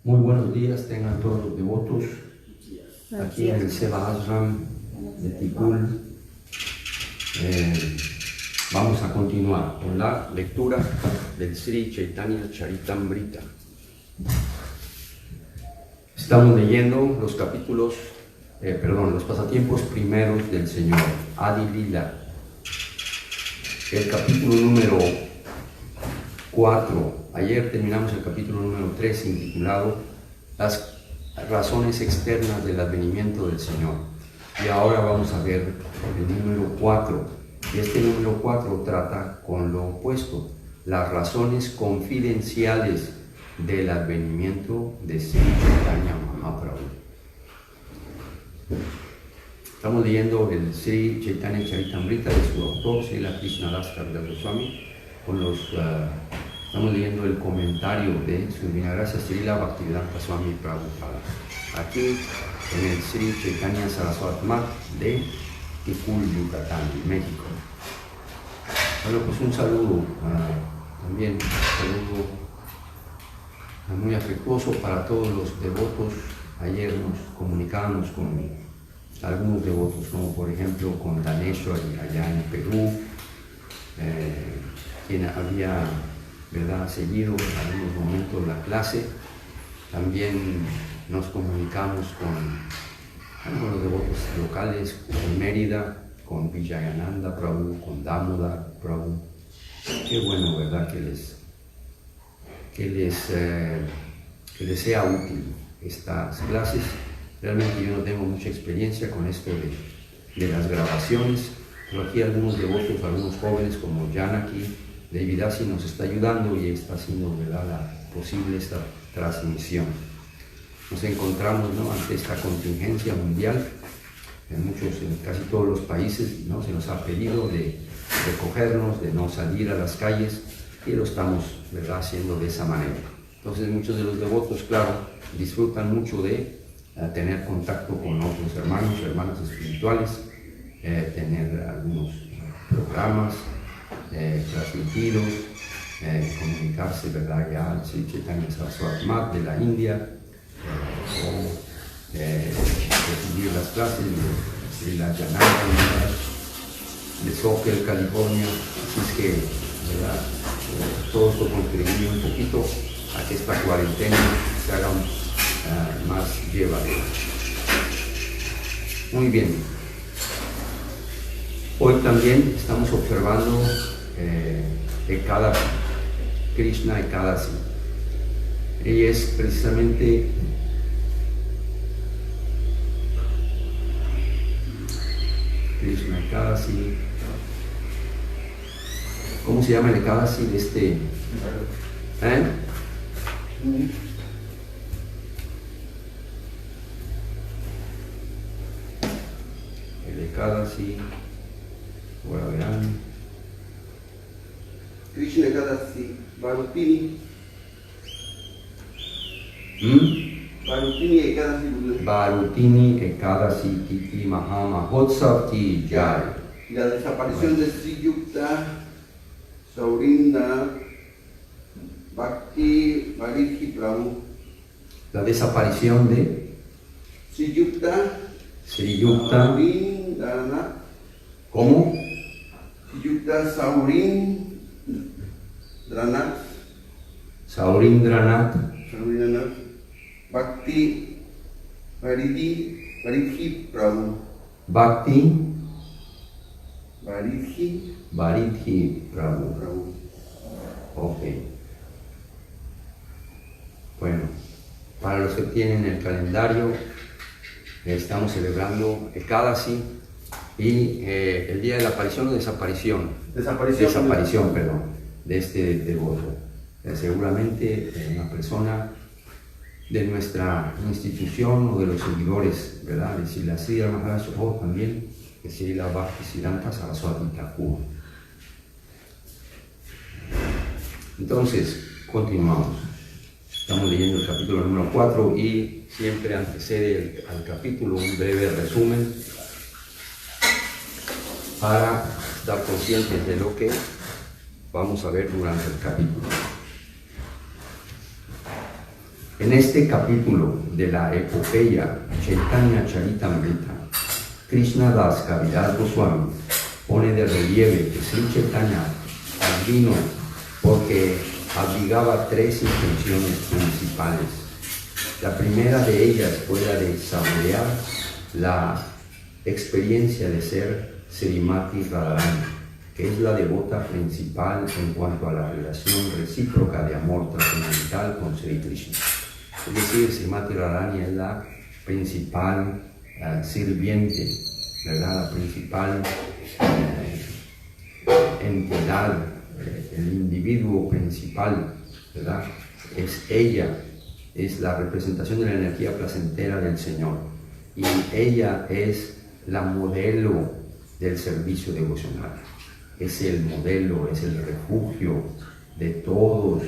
Muy buenos días, tengan todos los devotos aquí en el Seva Ashram de Tikul. Vamos a continuar con la lectura del Sri Chaitanya Charitamrita. Estamos leyendo los capítulos, los pasatiempos primeros del Señor, Adi Lila. El capítulo número 4. Ayer terminamos el capítulo número 3, intitulado Las razones externas del advenimiento del Señor. Y ahora vamos a ver el número 4. Y este número 4 trata con lo opuesto, las razones confidenciales del advenimiento de Sri Chaitanya Mahaprabhu. Estamos leyendo el Sri Chaitanya Charitamrita de su autor, Srila Krishnadas Kaviraj Goswami, estamos leyendo el comentario de su Divina Gracia Srila Bhaktivedanta Swami Prabhupada, aquí en el Sri Chaitanya Saraswati Math de Tikul, Yucatán, México. Bueno, pues un saludo, también un saludo muy afectuoso para todos los devotos. Ayer nos comunicábamos con algunos devotos, como por ejemplo con Daneshwar allá en Perú, quien había seguido en algunos momentos la clase. También nos comunicamos con algunos devotos locales, con Mérida, con Vijayananda Prabhu, con Damodar Prabhu. Qué bueno, ¿verdad? Que les sea útil estas clases. Realmente yo no tengo mucha experiencia con esto de las grabaciones, pero aquí algunos devotos, algunos jóvenes como Janaki, David Asi nos está ayudando y está haciendo, ¿verdad?, posible esta transmisión. Nos encontramos, ¿no?, ante esta contingencia mundial. En casi todos los países, ¿no?, se nos ha pedido de recogernos, de no salir a las calles, y lo estamos, ¿verdad?, haciendo de esa manera. Entonces muchos de los devotos, claro, disfrutan mucho de tener contacto con otros hermanos, hermanas espirituales, tener algunos programas transmitidos, comunicarse, ¿verdad?, ya al Sri Chaitanya Saraswati Math de la India, recibir las clases de Srila Jananda de Soquel, California. Así es que, ¿verdad?, todo esto contribuye un poquito a que esta cuarentena se haga más llevadera. Muy bien. Hoy también estamos observando Ekadasi, Krishna Ekadasi. Y es precisamente Krishna Ekadasi. ¿Cómo se llama el Ekadasi de este? El Ekadasi, ahora verán. Krishna Ekadasi, Bharutini. Bharutini Ekadasi. Bharutini Ekadasi Titi Mahamahotsav Ki Jai. Y la desaparición de Sri Yukta, Saurinda, Bhakti Varidhi Prabhu. La desaparición de Sri Yukta, Saurindra. ¿Cómo? Sri Yukta Saurindranath. Saurindranath. Bhakti Varidhi Prabhu. Bhakti Varidhi Prabhu. Ok. Bueno, para los que tienen el calendario, estamos celebrando Ekadasi y el día de la aparición o desaparición. Desaparición, perdón, de este devoto. Seguramente una persona de nuestra institución o de los seguidores, ¿verdad?, de Srila Sridhar Maharaj, o también de Srila Bhaktisiddhanta Saraswati Thakur. Entonces, continuamos. Estamos leyendo el capítulo número 4 y siempre antecede al capítulo un breve resumen para estar conscientes de lo que vamos a ver durante el capítulo. En este capítulo de la epopeya Chaitanya Charitamrita, Krishna Das Kaviraj Goswami pone de relieve que Sri Chaitanya vino porque abrigaba tres intenciones principales. La primera de ellas fue la de saborear la experiencia de ser Srimati Radharani, que es la devota principal en cuanto a la relación recíproca de amor trascendental con Sri Krishna. Es decir, Srimati Radharani es la principal sirviente, ¿verdad? La principal entidad, el individuo principal, ¿verdad? Es ella, es la representación de la energía placentera del Señor. Y ella es la modelo del servicio devocional. Es el modelo, es el refugio de todos,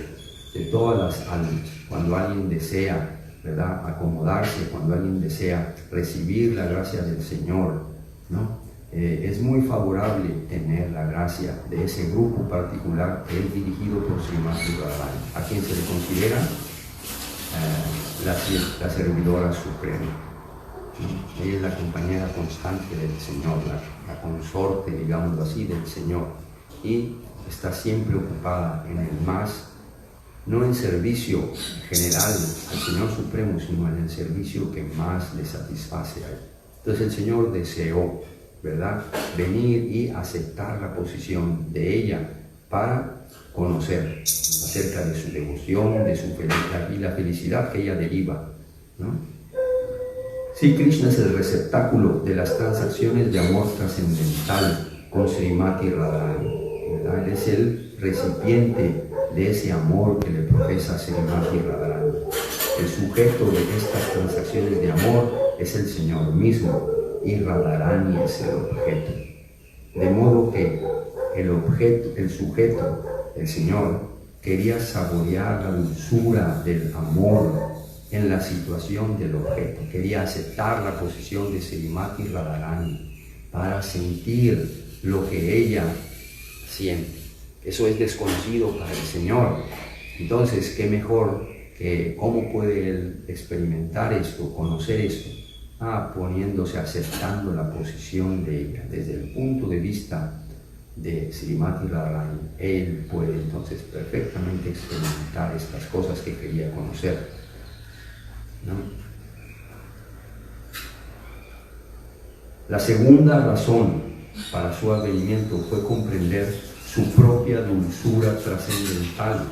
de todas las almas. Cuando alguien desea, ¿verdad?, acomodarse, cuando alguien desea recibir la gracia del Señor, ¿no? Es muy favorable tener la gracia de ese grupo particular que es dirigido por Srimati Radharani, a quien se le considera la servidora suprema. Ella es la compañera constante del Señor, la consorte, digámoslo así, del Señor, y está siempre ocupada en el más, no en servicio general al Señor Supremo, sino en el servicio que más le satisface a Él. Entonces el Señor deseó, ¿verdad?, venir y aceptar la posición de ella para conocer acerca de su devoción, de su felicidad y la felicidad que ella deriva, ¿no? Sí, Krishna es el receptáculo de las transacciones de amor trascendental con Srimati Radharani, ¿verdad? Él es el recipiente de ese amor que le profesa Srimati Radharani. El sujeto de estas transacciones de amor es el Señor mismo y Radharani es el objeto. De modo que el sujeto, el Señor, quería saborear la dulzura del amor en la situación del objeto. Quería aceptar la posición de Srimati Radharani para sentir lo que ella siente. Eso es desconocido para el Señor. Entonces, ¿qué mejor que cómo puede Él experimentar esto, conocer esto? Poniéndose, aceptando la posición de ella. Desde el punto de vista de Srimati Radharani, Él puede entonces perfectamente experimentar estas cosas que quería conocer, ¿no? La segunda razón para su advenimiento fue comprender su propia dulzura trascendental.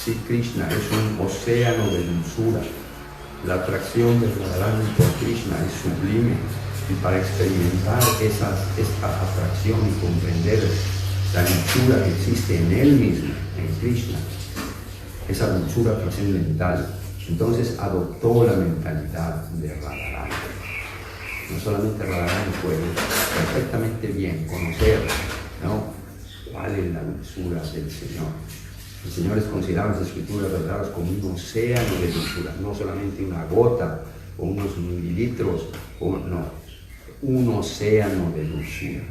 Sí, Krishna es un océano de dulzura. La atracción de Radharani por Krishna es sublime, y para experimentar esta atracción y comprender la dulzura que existe en él mismo, en Krishna, esa dulzura trascendental, entonces adoptó la mentalidad de Radharani. No solamente Radharani puede perfectamente bien conocer, ¿no?, cuál es la dulzura del Señor. El Señor es considerado en las Escrituras verdades como un océano de dulzura, no solamente una gota o unos mililitros, un océano de dulzura,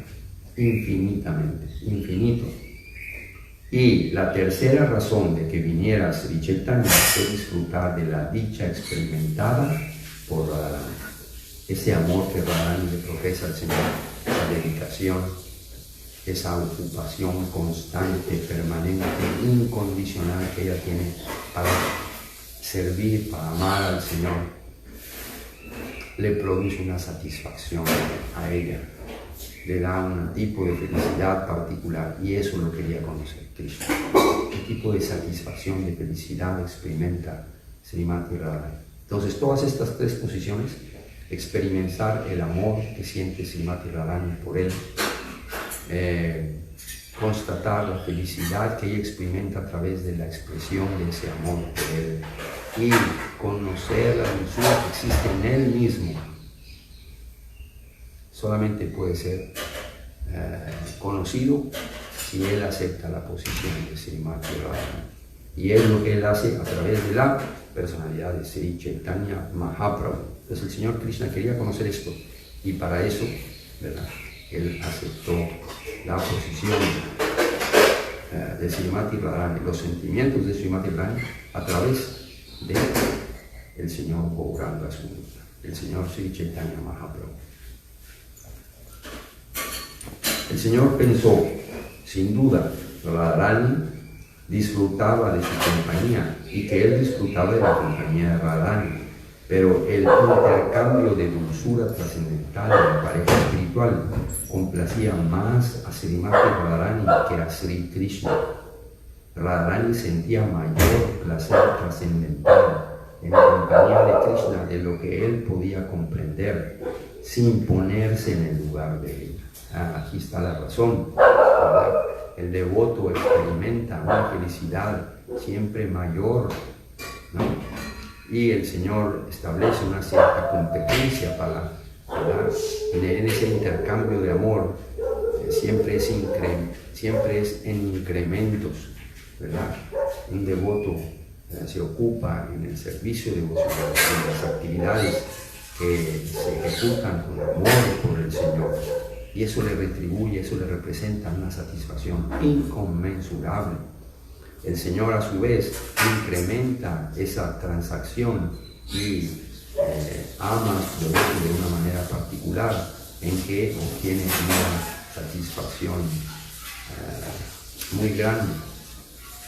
infinitamente, infinito. Y la tercera razón de que viniera Sri Chaitanya fue disfrutar de la dicha experimentada por Radharani. Ese amor que Radharani le profesa al Señor, esa dedicación, esa ocupación constante, permanente, incondicional que ella tiene para servir, para amar al Señor, le produce una satisfacción a ella, le da un tipo de felicidad particular, y eso lo quería conocer Krishna. ¿Qué tipo de satisfacción, de felicidad experimenta Srimati Radharani? Entonces, todas estas tres posiciones, experimentar el amor que siente Srimati Radharani por él, constatar la felicidad que ella experimenta a través de la expresión de ese amor por él, y conocer la dulzura que existe en él mismo, solamente puede ser conocido si él acepta la posición de Srimati Radharani. Y es lo que él hace a través de la personalidad de Sri Chaitanya Mahaprabhu. Entonces el Señor Krishna quería conocer esto, y para eso, ¿verdad?, él aceptó la posición de Srimati Radharani, los sentimientos de Srimati Radharani a través de el Señor Gauranga Sundara, el Señor Sri Chaitanya Mahaprabhu. El Señor pensó, sin duda, Radharani disfrutaba de su compañía y que él disfrutaba de la compañía de Radharani, pero el intercambio de dulzura trascendental de la pareja espiritual complacía más a Srimati Radharani que a Sri Krishna. Radharani sentía mayor placer trascendental en la compañía de Krishna de lo que él podía comprender sin ponerse en el lugar de él. Aquí está la razón, ¿verdad? El devoto experimenta una felicidad siempre mayor, ¿no? Y el Señor establece una cierta competencia para, ¿verdad? En ese intercambio de amor siempre es en incrementos, ¿verdad? Un devoto se ocupa en el servicio devocional, en las actividades que se ejecutan con amor por el Señor. Y eso le retribuye, eso le representa una satisfacción inconmensurable. El Señor a su vez incrementa esa transacción y ama a su devoto de una manera particular en que obtiene una satisfacción muy grande.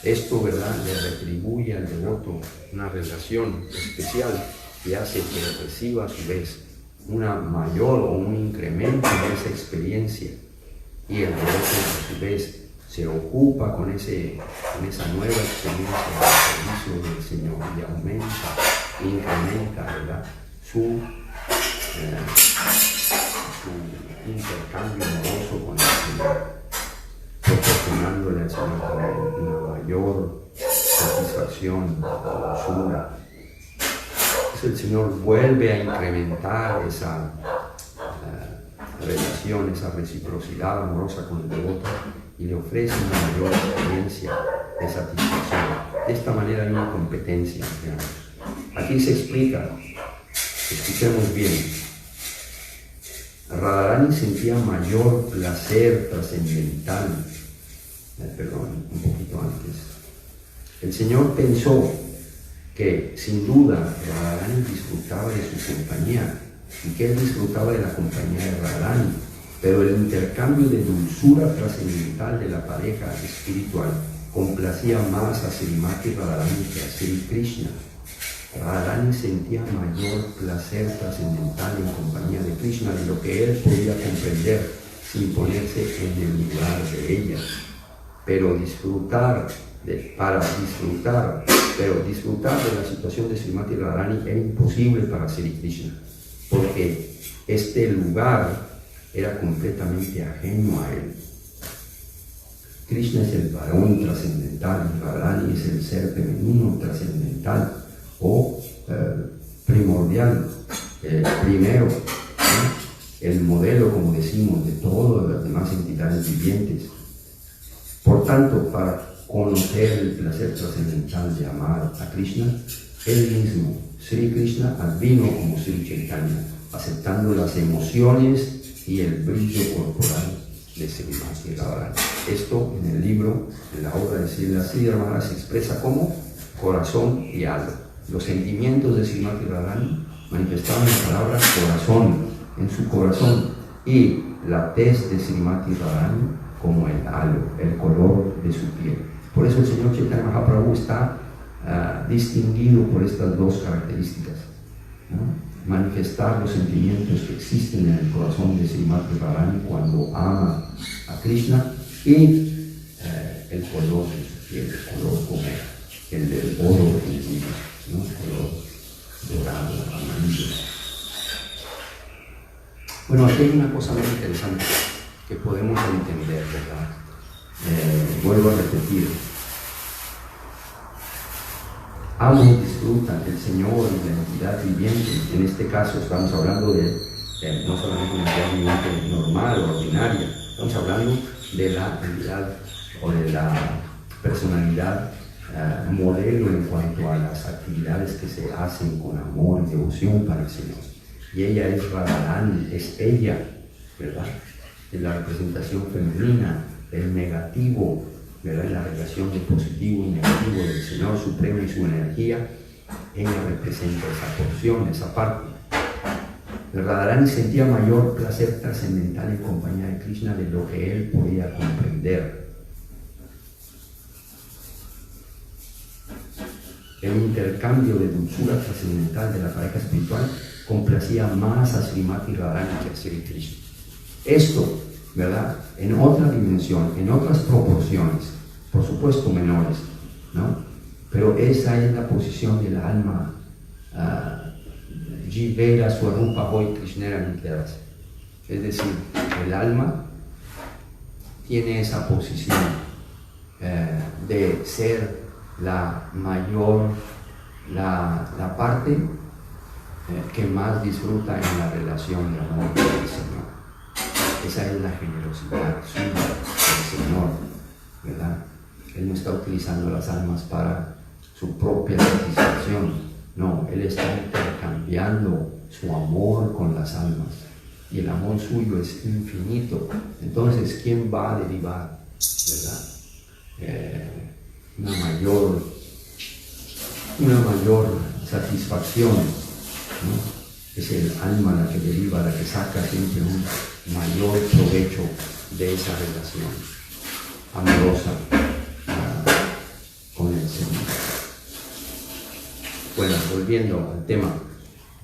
Esto, ¿verdad?, le retribuye al devoto una relación especial que hace que reciba a su vez una mayor o un incremento en esa experiencia, y el devoto a su vez se ocupa con esa nueva experiencia del servicio del Señor y aumenta, incrementa, ¿verdad?, su intercambio amoroso con el Señor, proporcionándole al Señor también una mayor satisfacción, dulzura. El Señor vuelve a incrementar esa relación, esa reciprocidad amorosa con el devoto y le ofrece una mayor experiencia de satisfacción. De esta manera hay una competencia, digamos. Aquí se explica, escuchemos bien. Radharani sentía mayor placer trascendental. Perdón, un poquito antes. El Señor pensó que sin duda Radharani disfrutaba de su compañía y que él disfrutaba de la compañía de Radharani, pero el intercambio de dulzura trascendental de la pareja espiritual complacía más a Srimati Radharani que a Sri Krishna. Radharani sentía mayor placer trascendental en compañía de Krishna de lo que él podía comprender sin ponerse en el lugar de ella. Pero disfrutar de la situación de Srimati Radharani era imposible para Sri Krishna, porque este lugar era completamente ajeno a él. Krishna es el varón trascendental, Radharani es el ser femenino trascendental o primordial, primero, el modelo, como decimos, de todas las demás entidades vivientes. Por tanto, para conocer el placer trascendental de amar a Krishna, él mismo, Sri Krishna, vino como Sri Chaitanya, aceptando las emociones y el brillo corporal de Srimati Radharani. Esto en el libro, en la obra de Sridhar Maharaj, se expresa como corazón y halo. Los sentimientos de Srimati Radharani manifestaban la palabra corazón en su corazón y la tez de Srimati Radharani como el halo, el color de su piel. Por eso el Señor Chaitanya Mahaprabhu está distinguido por estas dos características, ¿no? Manifestar los sentimientos que existen en el corazón de Srimati Radharani cuando ama a Krishna y el color de su piel, el color como el del oro de Dios, ¿no? El color dorado, amarillo. Bueno, aquí hay una cosa muy interesante que podemos entender, ¿verdad? Vuelvo a repetir. Amo y disfrutan el Señor y la entidad viviente. En este caso estamos hablando de no solamente una entidad viviente normal o ordinaria, estamos hablando de la entidad o de la personalidad modelo en cuanto a las actividades que se hacen con amor y devoción para el Señor. Y ella es Radharani, es ella, ¿verdad? Es la representación femenina, el negativo, ¿verdad? En la relación de positivo y negativo del Señor Supremo y su energía, ella representa esa porción, esa parte. El Radharani sentía mayor placer trascendental en compañía de Krishna de lo que él podía comprender. El intercambio de dulzura trascendental de la pareja espiritual complacía más a Srimati Radharani que a Sri Krishna. Esto, ¿verdad? En otra dimensión, en otras proporciones, por supuesto menores, ¿no? Pero esa es la posición del alma. Jivera Swarupa Hoy Krishnera Nityadas. Es decir, el alma tiene esa posición de ser la mayor, la parte que más disfruta en la relación de amor con el Señor. Esa es la generosidad suya del Señor, ¿verdad? Él no está utilizando las almas para su propia satisfacción. No, Él está intercambiando su amor con las almas y el amor suyo es infinito. Entonces, ¿quién va a derivar, verdad? Una mayor satisfacción, ¿no? Es el alma la que deriva, la que saca siempre un mayor provecho de esa relación amorosa con el Señor. Bueno, volviendo al tema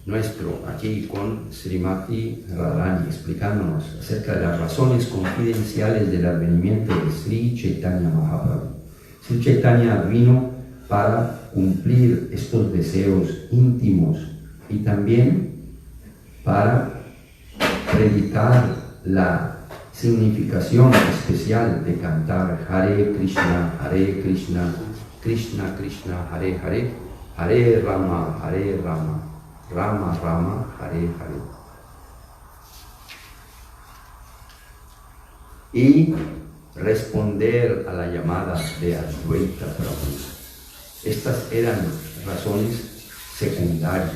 nuestro, aquí con Srimati Radharani, explicándonos acerca de las razones confidenciales del advenimiento de Sri Chaitanya Mahaprabhu. Sri Chaitanya vino para cumplir estos deseos íntimos y también para predicar la significación especial de cantar Hare Krishna, Krishna Krishna, Hare Hare, Hare Rama, Rama Rama, Hare Hare. Y responder a la llamada de Advaita Prabhu. Estas eran razones secundarias.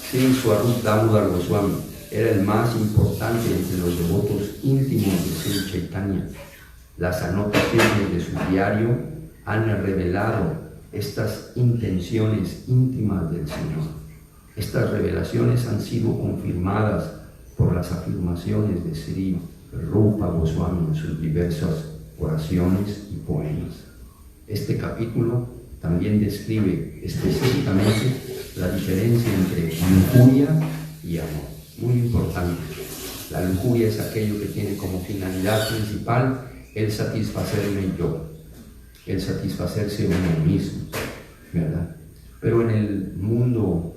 Sri Swarup Damodar Goswami era el más importante entre los devotos íntimos de Sri Chaitanya. Las anotaciones de su diario han revelado estas intenciones íntimas del Señor. Estas revelaciones han sido confirmadas por las afirmaciones de Sri Rupa Goswami en sus diversas oraciones y poemas. Este capítulo también describe específicamente la diferencia entre lujuria y amor. Muy importante. La lujuria es aquello que tiene como finalidad principal el satisfacerme yo, el satisfacerse uno mismo, ¿verdad? Pero en el mundo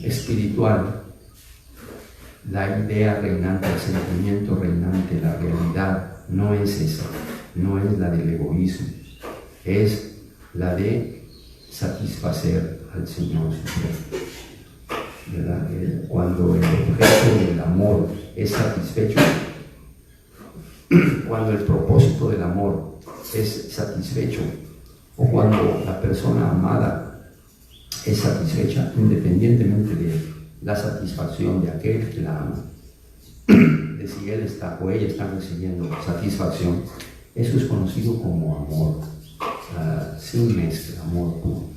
espiritual, la idea reinante, el sentimiento reinante, la realidad no es esa, no es la del egoísmo, es la de satisfacer al Señor Supremo, ¿verdad? Cuando el objeto del amor es satisfecho, cuando el propósito del amor es satisfecho, o cuando la persona amada es satisfecha, independientemente de la satisfacción de aquel que la ama, de si él está o ella está recibiendo satisfacción, eso es conocido como amor, sin mezcla, amor puro.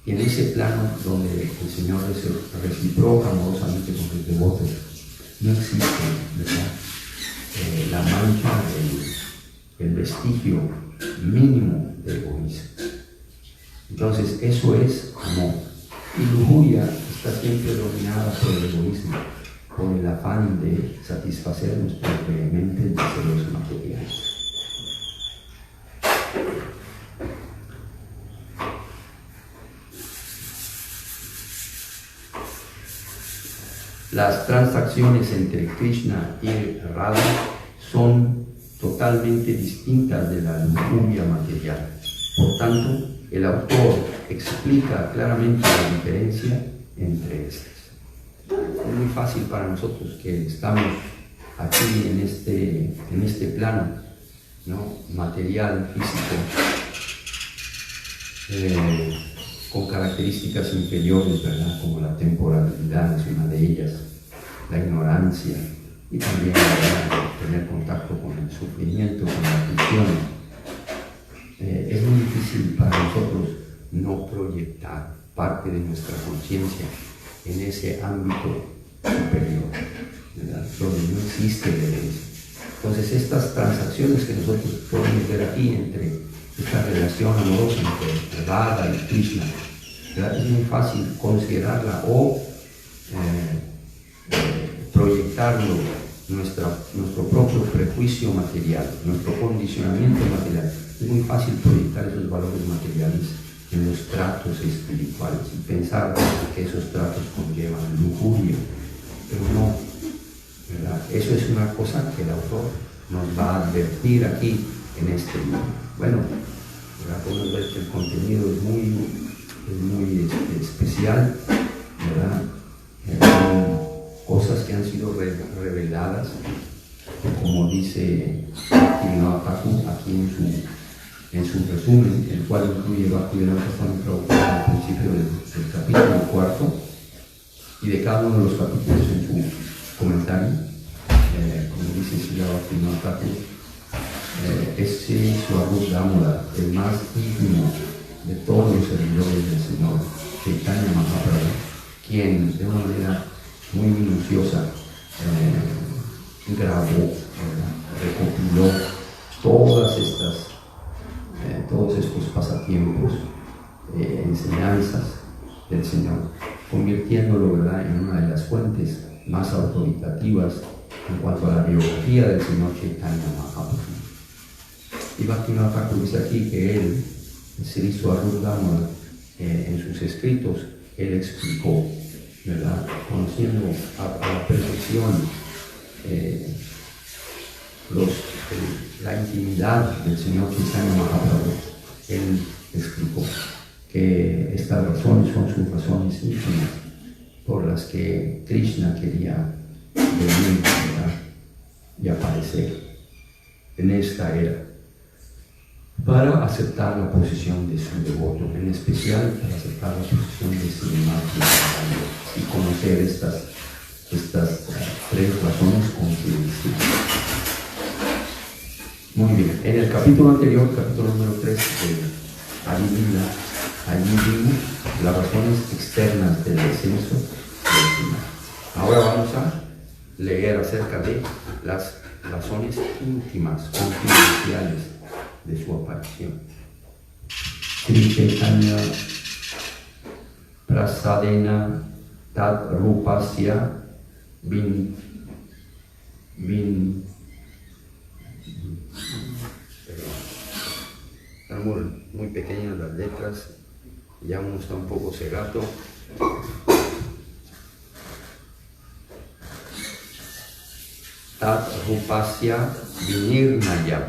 Y en ese plano donde el Señor reciproca amorosamente con sus devotos, no existe, ¿verdad? La mancha, el vestigio mínimo de egoísmo. Entonces, eso es amor. Y lujuria está siempre dominada por el egoísmo, por el afán de satisfacer nuestros vehementes deseos materiales. Las transacciones entre Krishna y Radha son totalmente distintas de la lujuria material. Por tanto, el autor explica claramente la diferencia entre estas. Es muy fácil para nosotros que estamos aquí en este plano, ¿no? Material, físico, con características inferiores, ¿verdad? Como la temporalidad es una de ellas, la ignorancia y también tener contacto con el sufrimiento, con la aflicción. Es muy difícil para nosotros parte de nuestra conciencia en ese ámbito superior, ¿verdad? Donde no existe violencia. Entonces estas transacciones que nosotros podemos ver aquí entre esta relación amorosa entre Radha y Krishna, ¿verdad? Es muy fácil considerarla o proyectarlo nuestro propio prejuicio material, nuestro condicionamiento material. Es muy fácil proyectar esos valores materiales en los tratos espirituales y pensar que esos tratos conllevan lujuria, pero no, ¿verdad? Eso es una cosa que el autor nos va a advertir aquí en este libro. Bueno, ¿verdad? Podemos ver que el contenido es muy especial, ¿verdad? Son cosas que han sido reveladas, como dice Bhaktivinoda Thakur aquí en su resumen, el cual incluye Bhaktivinoda Thakur al principio del capítulo 4 y de cada uno de los capítulos en su comentario, como dice Srila Bhaktivinoda Thakur, ese Swarup Damodar, el más íntimo de todos los servidores del Señor, Chaitanya Mahaprabhu, quien de una manera muy minuciosa grabó, recopiló todos estos pasatiempos, enseñanzas del Señor, convirtiéndolo, ¿verdad?, en una de las fuentes más autoritativas en cuanto a la biografía del Señor Chaitanya Mahaprabhu. Y Bhaktivinoda Thakur dice aquí que él, Sri Swarup Damodar, en sus escritos, él explicó, ¿verdad?, conociendo a la perfección la intimidad del Señor Chaitanya Mahaprabhu, él explicó que estas razones son sus razones íntimas por las que Krishna quería venir, ¿verdad?, y aparecer en esta era para aceptar la posición de su devoto, en especial para aceptar la posición de Srimad y conocer estas tres razones con que muy bien. En el capítulo anterior, capítulo número 3 de Adivina, allí vimos las razones externas del descenso del Señor. Ahora vamos a leer acerca de las razones íntimas, confidenciales de su aparición. Sri Chaitanya Prasadena Tat Rupasya Están muy pequeñas las letras, ya uno está un poco cegato. Tat Rupasya Vinirnayam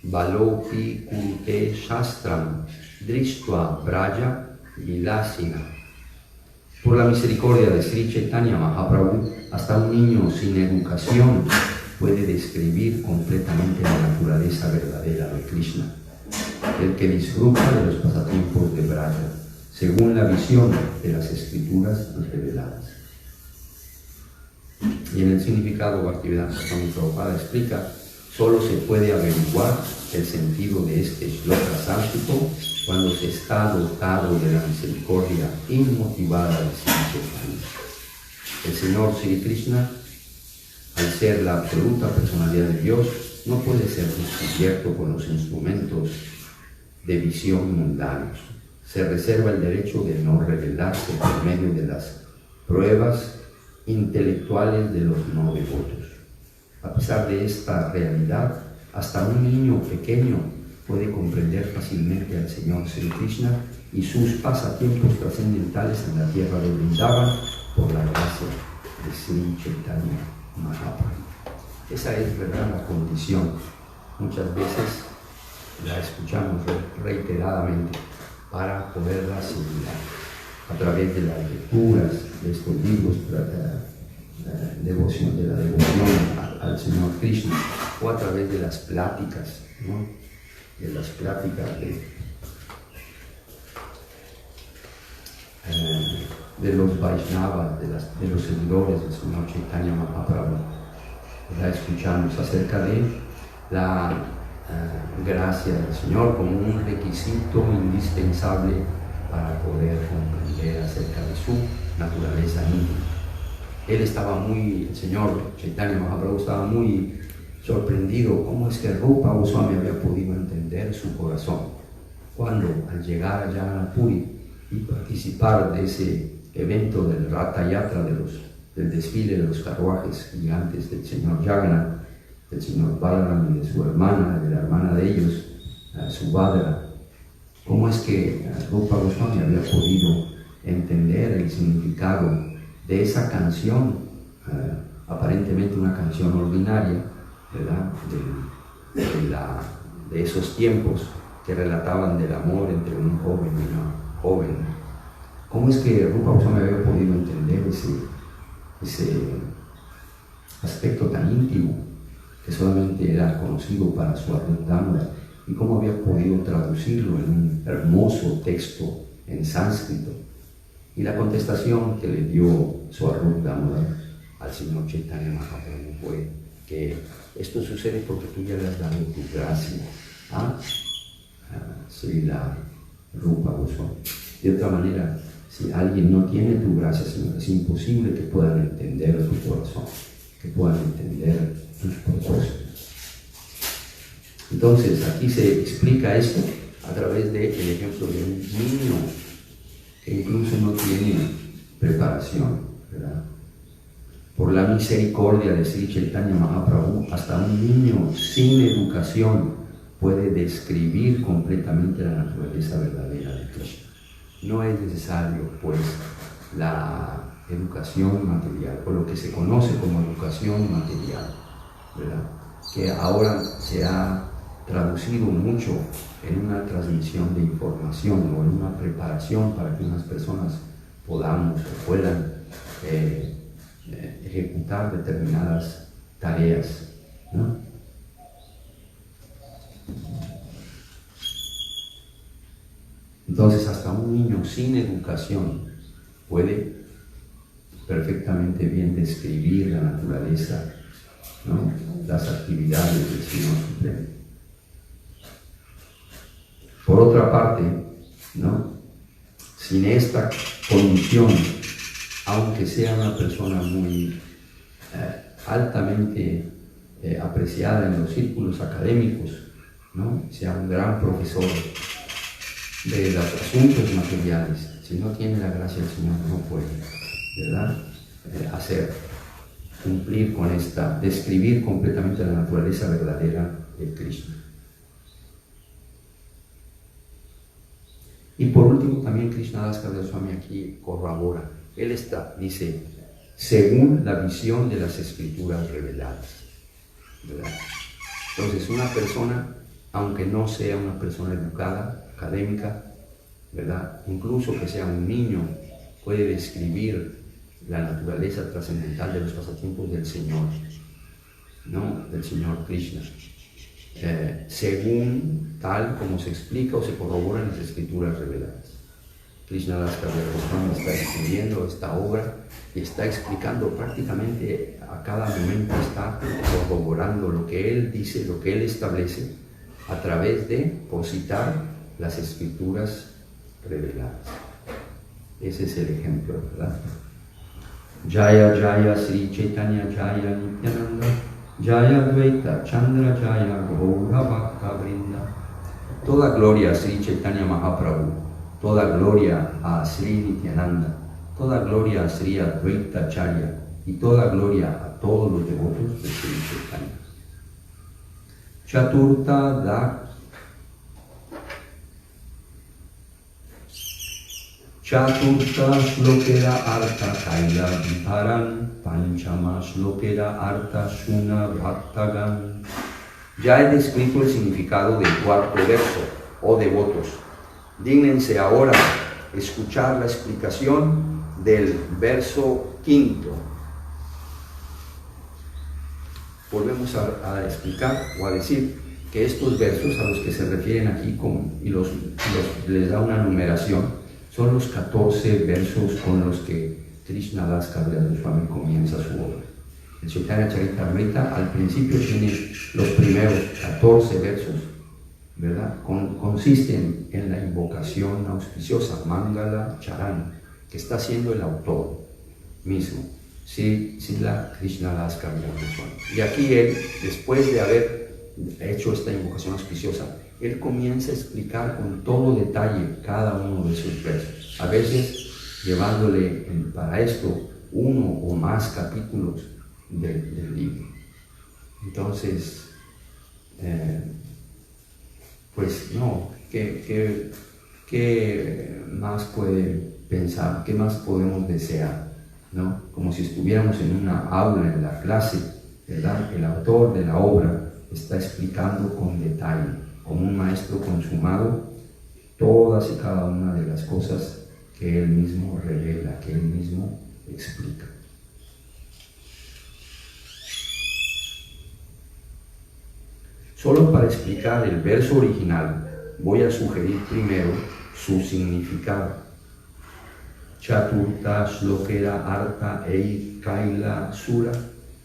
Balopi Kute Shastram Drishtva Braja Vilasina. Por la misericordia de Sri Chaitanya Mahaprabhu, hasta un niño sin educación puede describir completamente la naturaleza verdadera de Krishna, el que disfruta de los pasatiempos de Braja, según la visión de las escrituras reveladas. Y en el significado, Bhaktivedanta Swami Prabhupada explica: solo se puede averiguar el sentido de este shloka sánscrito cuando se está dotado de la misericordia inmotivada de Sri Chaitanya. El Señor Sri Krishna, al ser la absoluta personalidad de Dios, no puede ser descubierto con los instrumentos de visión mundanos. Se reserva el derecho de no revelarse por medio de las pruebas intelectuales de los no devotos. A pesar de esta realidad, hasta un niño pequeño puede comprender fácilmente al Señor Sri Krishna y sus pasatiempos trascendentales en la tierra de Vrindavan por la gracia de Sri Chaitanya Mahaprabhu. Esa es, ¿verdad?, la condición. Muchas veces la escuchamos reiteradamente para poderla asimilar a través de las lecturas de estos libros de la devoción al Señor Krishna, o a través de las pláticas, ¿no?, de las pláticas de los Vaishnavas, de los seguidores del Señor Chaitanya Mahaprabhu. Escuchamos acerca de la gracia del Señor como un requisito indispensable para poder comprender acerca de su naturaleza íntima. Él estaba el señor Chaitanya Mahaprabhu estaba muy sorprendido cómo es que Rupa Goswami había podido entender su corazón. Cuando al llegar allá a Jagannath-puri y participar de ese evento del Ratha Yatra, del desfile de los carruajes gigantes del señor Jagannath, del señor Balaram y de su hermana, de la hermana de ellos, Subhadra, cómo es que Rupa Goswami había podido entender el significado de esa canción, aparentemente una canción ordinaria, ¿verdad? De esos tiempos que relataban del amor entre un joven y una joven. ¿Cómo es que Rupa Goswami había podido entender ese aspecto tan íntimo que solamente era conocido para su Damodara, y cómo había podido traducirlo en un hermoso texto en sánscrito? Y la contestación que le dio Swarup Damodar al señor Chaitanya Mahaprabhu fue que esto sucede porque tú ya le has dado tu gracia a Srila Rupa Goswami. De otra manera, si alguien no tiene tu gracia, Señor, es imposible que puedan entender tu corazón, que puedan entender tus propósitos. Entonces, aquí se explica esto a través del ejemplo de un niño que incluso no tiene preparación, ¿verdad? Por la misericordia de Sri Chaitanya Mahaprabhu, hasta un niño sin educación puede describir completamente la naturaleza verdadera de Krishna. No es necesario, pues, la educación material, o lo que se conoce como educación material, ¿verdad? Que ahora se ha traducido mucho en una transmisión de información o en una preparación para que unas personas podamos o puedan ejecutar determinadas tareas, ¿no? Entonces, hasta un niño sin educación puede perfectamente bien describir la naturaleza, ¿no? Las actividades del Señor Supremo. Por otra parte, ¿no? Sin esta condición, aunque sea una persona muy altamente apreciada en los círculos académicos, ¿no? Sea un gran profesor de los asuntos materiales, si no tiene la gracia del Señor, no puede, ¿verdad? Cumplir con describir completamente la naturaleza verdadera de Krishna. Y por último, también Krishnadas Kaviraj Swami aquí corrobora. Él dice, según la visión de las escrituras reveladas, ¿verdad? Entonces, una persona, aunque no sea una persona educada, académica, ¿verdad? Incluso que sea un niño, puede describir la naturaleza trascendental de los pasatiempos del Señor, ¿no? Del Señor Krishna, según tal como se explica o se corrobora en las escrituras reveladas. Krishnadas Kaviraj Swami está escribiendo esta obra y está explicando prácticamente a cada momento, está corroborando lo que él dice, lo que él establece a través de citar las escrituras reveladas. Ese es el ejemplo, ¿verdad? Jaya Jaya Sri Chaitanya Jaya Nityananda Jaya Dvaita Chandra Jaya Gaura Bhakta Vrinda. Toda gloria a Sri Chaitanya Mahaprabhu, toda gloria a Sri Nityananda, toda gloria a Sri Advaita Acharya y toda gloria a todos los devotos de Sri Chaitanya. Chaturta Shlokera Artha Kaila Viharan Panchama Shlokera Artha Shuna Bhaktagan. Ya he descrito el significado del cuarto verso, oh devotos. Dígnense ahora escuchar la explicación del verso quinto. Volvemos a explicar o a decir que estos versos a los que se refieren aquí les da una numeración. Son los 14 versos con los que Krishnadas Kaviraj Swami comienza su obra. El Chaitanya Charitamrita al principio tiene los primeros 14 versos, ¿verdad? Consiste en la invocación auspiciosa, Mangala Charan, que está haciendo el autor mismo, Srila Krishnadas Kaviraj Goswami. Y aquí él, después de haber hecho esta invocación auspiciosa, él comienza a explicar con todo detalle cada uno de sus versos, a veces llevándole para esto uno o más capítulos del libro. Entonces, pues no, ¿qué más puede pensar? ¿Qué más podemos desear? ¿No? Como si estuviéramos en una aula, en la clase, ¿verdad? El autor de la obra está explicando con detalle, como un maestro consumado, todas y cada una de las cosas que él mismo revela, que él mismo explica. Solo para explicar el verso original, voy a sugerir primero su significado. Chaturta Shlokera Arta Ei Kaila Sura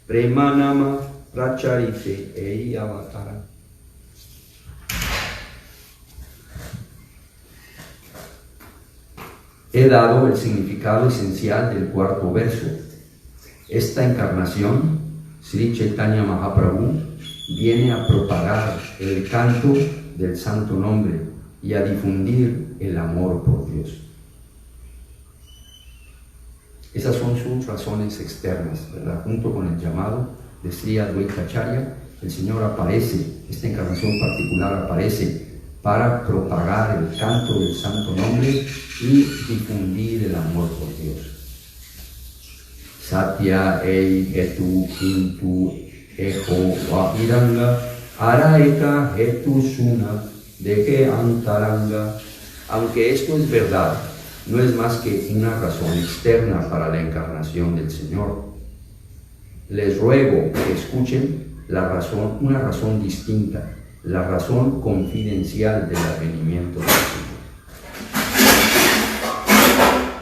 Premanama Pracharite Ei Avatara. He dado el significado esencial del cuarto verso. Esta encarnación, Sri Chaitanya Mahaprabhu, viene a propagar el canto del santo nombre y a difundir el amor por Dios. Esas son sus razones externas, ¿verdad? Junto con el llamado de Sri Advaita Acharya, el Señor aparece, esta encarnación particular aparece para propagar el canto del santo nombre y difundir el amor por Dios. Satya ei hetu kintu ejo vahiranga araeka hetu suna deje antaranga. Aunque esto es verdad, no es más que una razón externa para la encarnación del Señor. Les ruego que escuchen una razón distinta, la razón confidencial del advenimiento del Señor.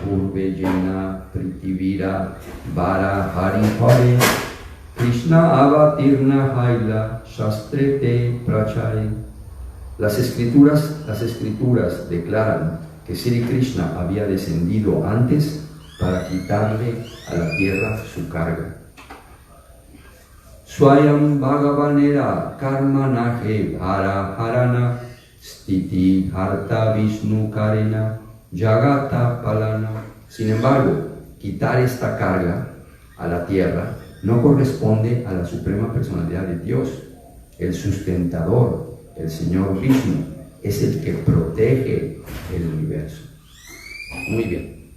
Purvejena Pritivira Vara Hari Hare Krishna Avatirna Haila Shastrete Prachare. Las escrituras declaran que Sri Krishna había descendido antes para quitarle a la tierra su carga. Swayam Bhagavanera Karmanahe Hara Harana Stiti Harta Vishnu Karena Jagata Palana. Sin embargo, quitar esta carga a la tierra no corresponde a la suprema personalidad de Dios. El sustentador, el Señor Vishnu, es el que protege el universo. Muy bien.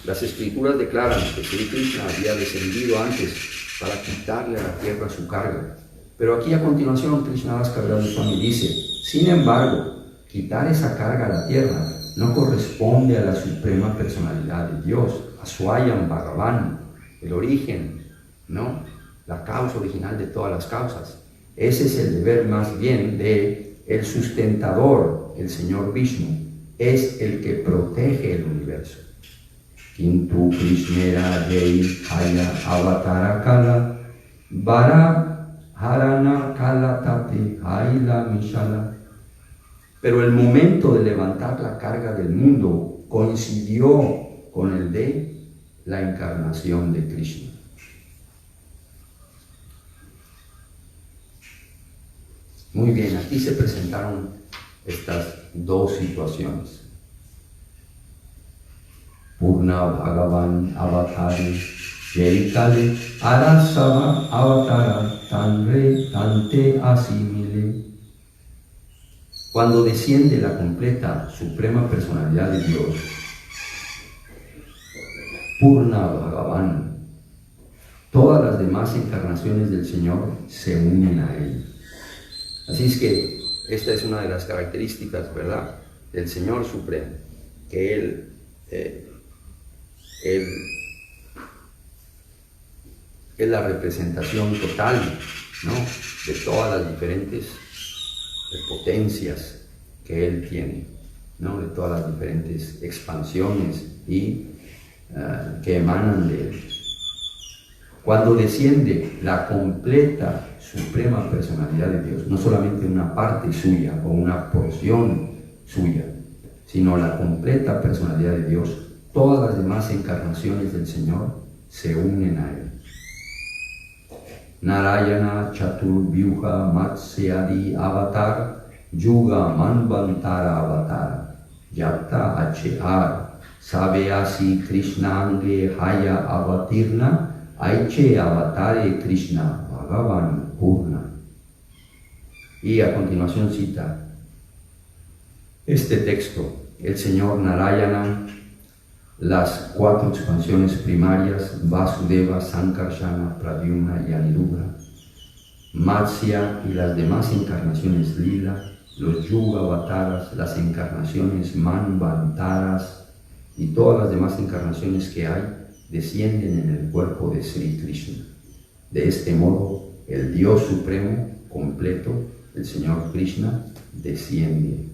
Las escrituras declaran que Sri Krishna había descendido antes para quitarle a la tierra su carga. Pero aquí a continuación Krishnadas Kaviraj Goswami dice, sin embargo, quitar esa carga a la tierra no corresponde a la suprema personalidad de Dios, a Swayam Bhagavan, el origen, ¿no? La causa original de todas las causas. Ese es el deber más bien de el sustentador, el Señor Vishnu, es el que protege el universo. Kintu Krishnera Jai Haya Avatara Kala Vara Harana Kala Tate Haila Mishala. Pero el momento de levantar la carga del mundo coincidió con el de la encarnación de Krishna. Muy bien, aquí se presentaron estas dos situaciones. Purna Bhagavan Avatari Jaikale Arasava Avatara Tanre Tante Asimile. Cuando desciende la completa suprema personalidad de Dios, Purna Bhagavan, todas las demás encarnaciones del Señor se unen a Él. Así es que esta es una de las características, ¿verdad?, del Señor Supremo, que Él es la representación total, ¿no?, de todas las diferentes potencias que Él tiene, ¿no?, de todas las diferentes expansiones y que emanan de Él. Cuando desciende la completa suprema personalidad de Dios, no solamente una parte suya o una porción suya, sino la completa personalidad de Dios, todas las demás encarnaciones del Señor se unen a Él. Narayana Chaturvyuha Matsyadi Avatar Yuga Manvantara Avatar Yapta H.R. Sabeasi Krishnange Haya Avatirna Aiche Avatare Krishna Bhagavan Purna. Y a continuación cita este texto, el Señor Narayana, las 4 expansiones primarias, Vasudeva, Sankarsana, Pradyumna y Aniruddha, Matsya y las demás encarnaciones Lila, los Yuga Avataras, las encarnaciones Manvantaras y todas las demás encarnaciones que hay, descienden en el cuerpo de Sri Krishna. De este modo, el Dios Supremo, completo, el Señor Krishna, desciende.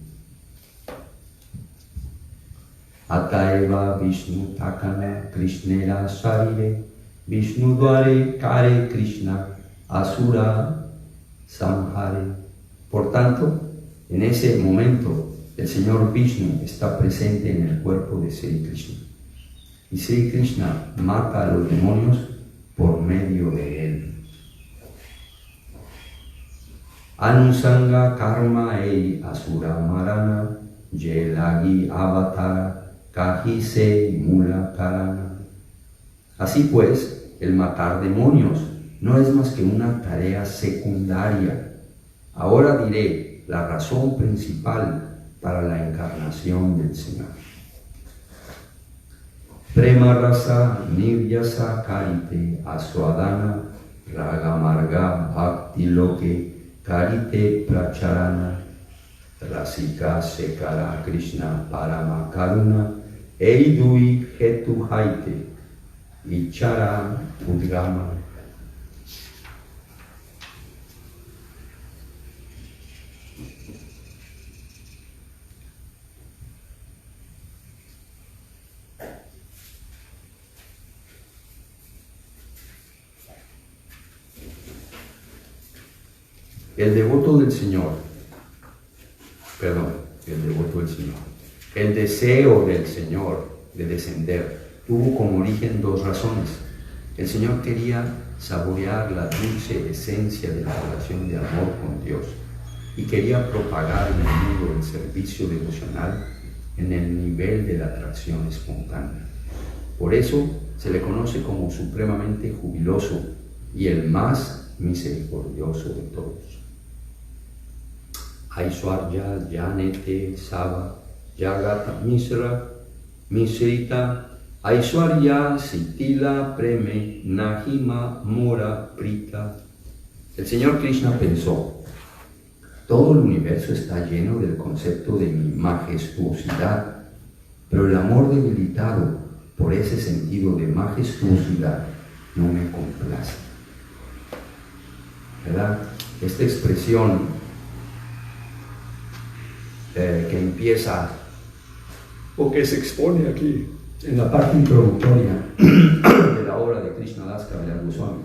Ataeva Vishnu Takana Krishnera Sarire Vishnu Dware Kare Krishna Asura Samhare. Por tanto, en ese momento el Señor Vishnu está presente en el cuerpo de Sri Krishna. Y Sri Krishna mata a los demonios por medio de él. Anusanga Karma Ei Asura Marana Yelagi Avatara Kahise Mula Karana. Así pues, el matar demonios no es más que una tarea secundaria. Ahora diré la razón principal para la encarnación del Señor. Prema Rasa Niryasa Karite Aswadana Ragamarga Bhakti Loke Karite Pracharana Rasika Sekara Krishna Parama Karuna Eidui Hetu Haite Ichara Udgama. El devoto del Señor, el deseo del Señor de descender tuvo como origen 2 razones. El Señor quería saborear la dulce esencia de la relación de amor con Dios y quería propagar en el mundo el servicio devocional en el nivel de la atracción espontánea. Por eso se le conoce como supremamente jubiloso y el más misericordioso de todos. Aishwarya Janete Sava Jagata Misra Misrita Aishwarya Sitila Preme Nahima Mora Prita. El Señor Krishna pensó: todo el universo está lleno del concepto de mi majestuosidad, pero el amor debilitado por ese sentido de majestuosidad no me complace. ¿Verdad? Esta expresión que empieza o que se expone aquí en la parte introductoria de la obra de Krishnadas Kaviraj Goswami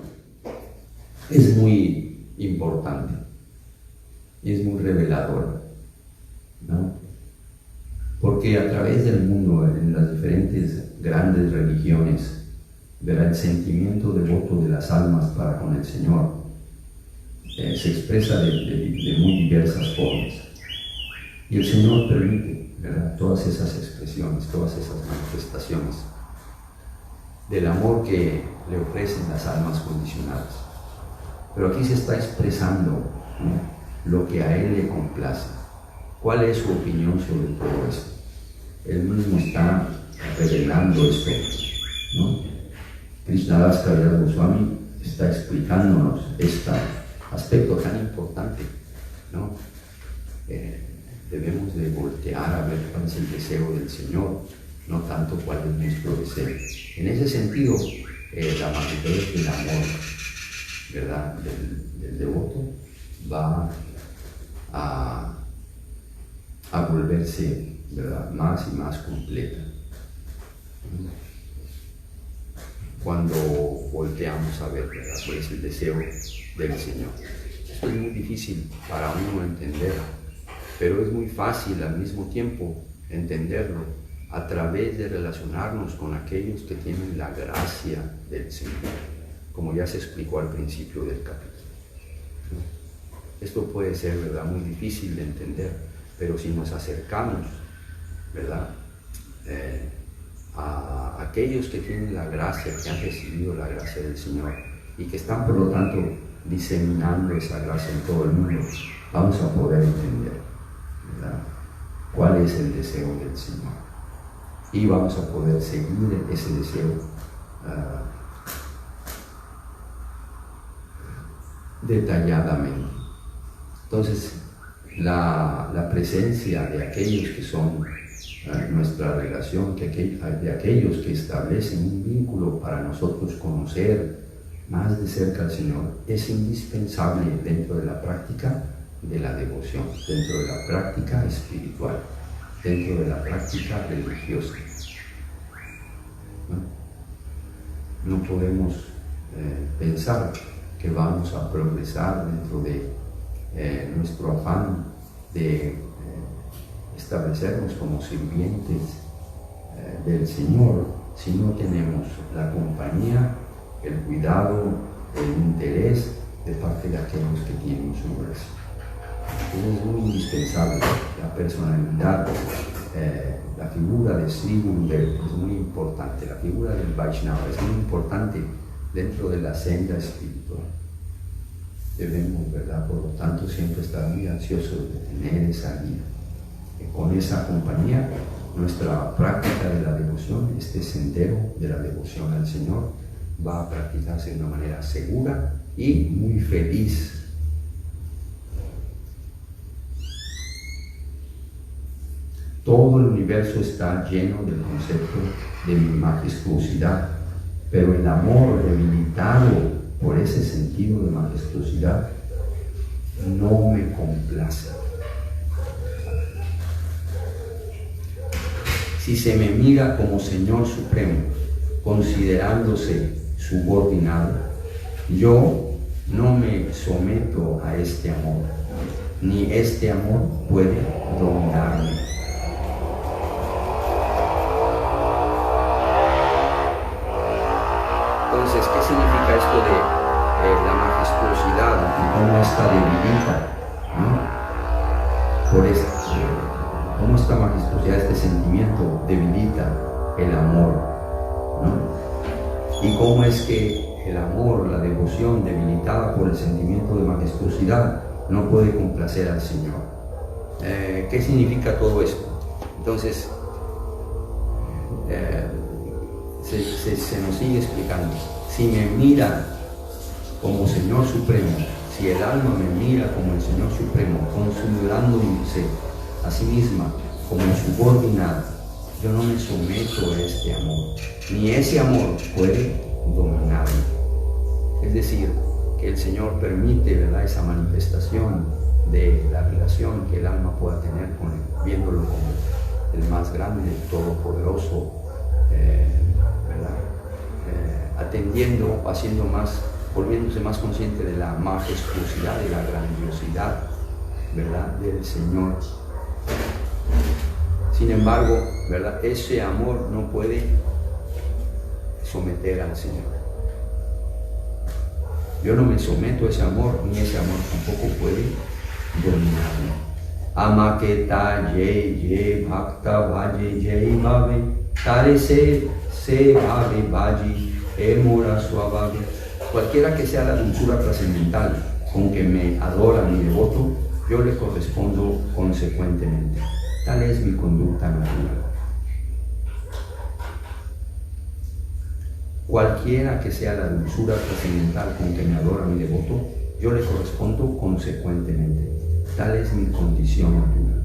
es muy importante y es muy reveladora, ¿no? Porque a través del mundo, en las diferentes grandes religiones, verá, el sentimiento devoto de las almas para con el Señor se expresa de muy diversas formas. Y el Señor permite, ¿verdad?, todas esas expresiones, todas esas manifestaciones del amor que le ofrecen las almas condicionadas. Pero aquí se está expresando, ¿no?, lo que a Él le complace. ¿Cuál es su opinión sobre todo esto? Él mismo está revelando esto, ¿no? Krishnadas Kaviraj Goswami está explicándonos este aspecto tan importante, ¿no? Debemos de voltear a ver cuál es el deseo del Señor, no tanto cuál es nuestro deseo. En ese sentido, la madurez del amor, ¿verdad?, del devoto va a volverse, ¿verdad?, más y más completa. Cuando volteamos a ver, ¿verdad? Cuál es el deseo del Señor. Esto es muy difícil para uno entender, pero es muy fácil al mismo tiempo entenderlo a través de relacionarnos con aquellos que tienen la gracia del Señor, como ya se explicó al principio del capítulo. Esto puede ser, ¿verdad?, muy difícil de entender, pero si nos acercamos, ¿verdad?, a aquellos que tienen la gracia, que han recibido la gracia del Señor y que están, por lo tanto, diseminando esa gracia en todo el mundo, vamos a poder entender, ¿verdad?, cuál es el deseo del Señor. Y vamos a poder seguir ese deseo detalladamente. Entonces, la presencia de aquellos que son nuestra relación, de aquellos que establecen un vínculo para nosotros conocer más de cerca al Señor, es indispensable dentro de la práctica de la devoción, dentro de la práctica espiritual, dentro de la práctica religiosa. No podemos pensar que vamos a progresar dentro de nuestro afán de establecernos como sirvientes del Señor si no tenemos la compañía, el cuidado, el interés de parte de aquellos que tienen su gracia. Es muy indispensable la personalidad, la figura de Sri Gurudev es muy importante, la figura del Vaishnava es muy importante dentro de la senda espiritual. Debemos, ¿verdad?, por lo tanto, siempre estar muy ansiosos de tener esa guía. Con esa compañía, nuestra práctica de la devoción, este sendero de la devoción al Señor, va a practicarse de una manera segura y muy feliz. Todo el universo está lleno del concepto de mi majestuosidad, pero el amor debilitado por ese sentido de majestuosidad no me complace. Si se me mira como Señor Supremo, considerándose subordinado, yo no me someto a este amor, ni este amor puede dominarme. Entonces, ¿qué significa esto de la majestuosidad y cómo esta debilita, ¿no? Por cómo esta majestuosidad, este sentimiento debilita el amor, ¿no? Y cómo es que el amor, la devoción debilitada por el sentimiento de majestuosidad no puede complacer al Señor. ¿Qué significa todo esto? Entonces, se nos sigue explicando. Si me mira como Señor Supremo, si el alma me mira como el Señor Supremo, considerándose a sí misma como subordinada, yo no me someto a este amor, ni ese amor puede dominarme. Es decir, que el Señor permite, ¿verdad?, esa manifestación de la relación que el alma pueda tener con Él, viéndolo como el más grande, el todopoderoso, ¿verdad? Atendiendo, haciendo más, volviéndose más consciente de la majestuosidad, de la grandiosidad, ¿verdad?, del Señor. Sin embargo, ¿verdad?, ese amor no puede someter al Señor. Yo no me someto a ese amor, ni ese amor tampoco puede dominarme. Amaketa ye bhakta vaje ye bhave tare se bhave vaji emora suavave. Cualquiera que sea la dulzura trascendental con que me adora mi devoto, yo le correspondo consecuentemente. Tal es mi conducta natural. Cualquiera que sea la dulzura trascendental con que me adora mi devoto, yo le correspondo consecuentemente. Tal es mi condición natural.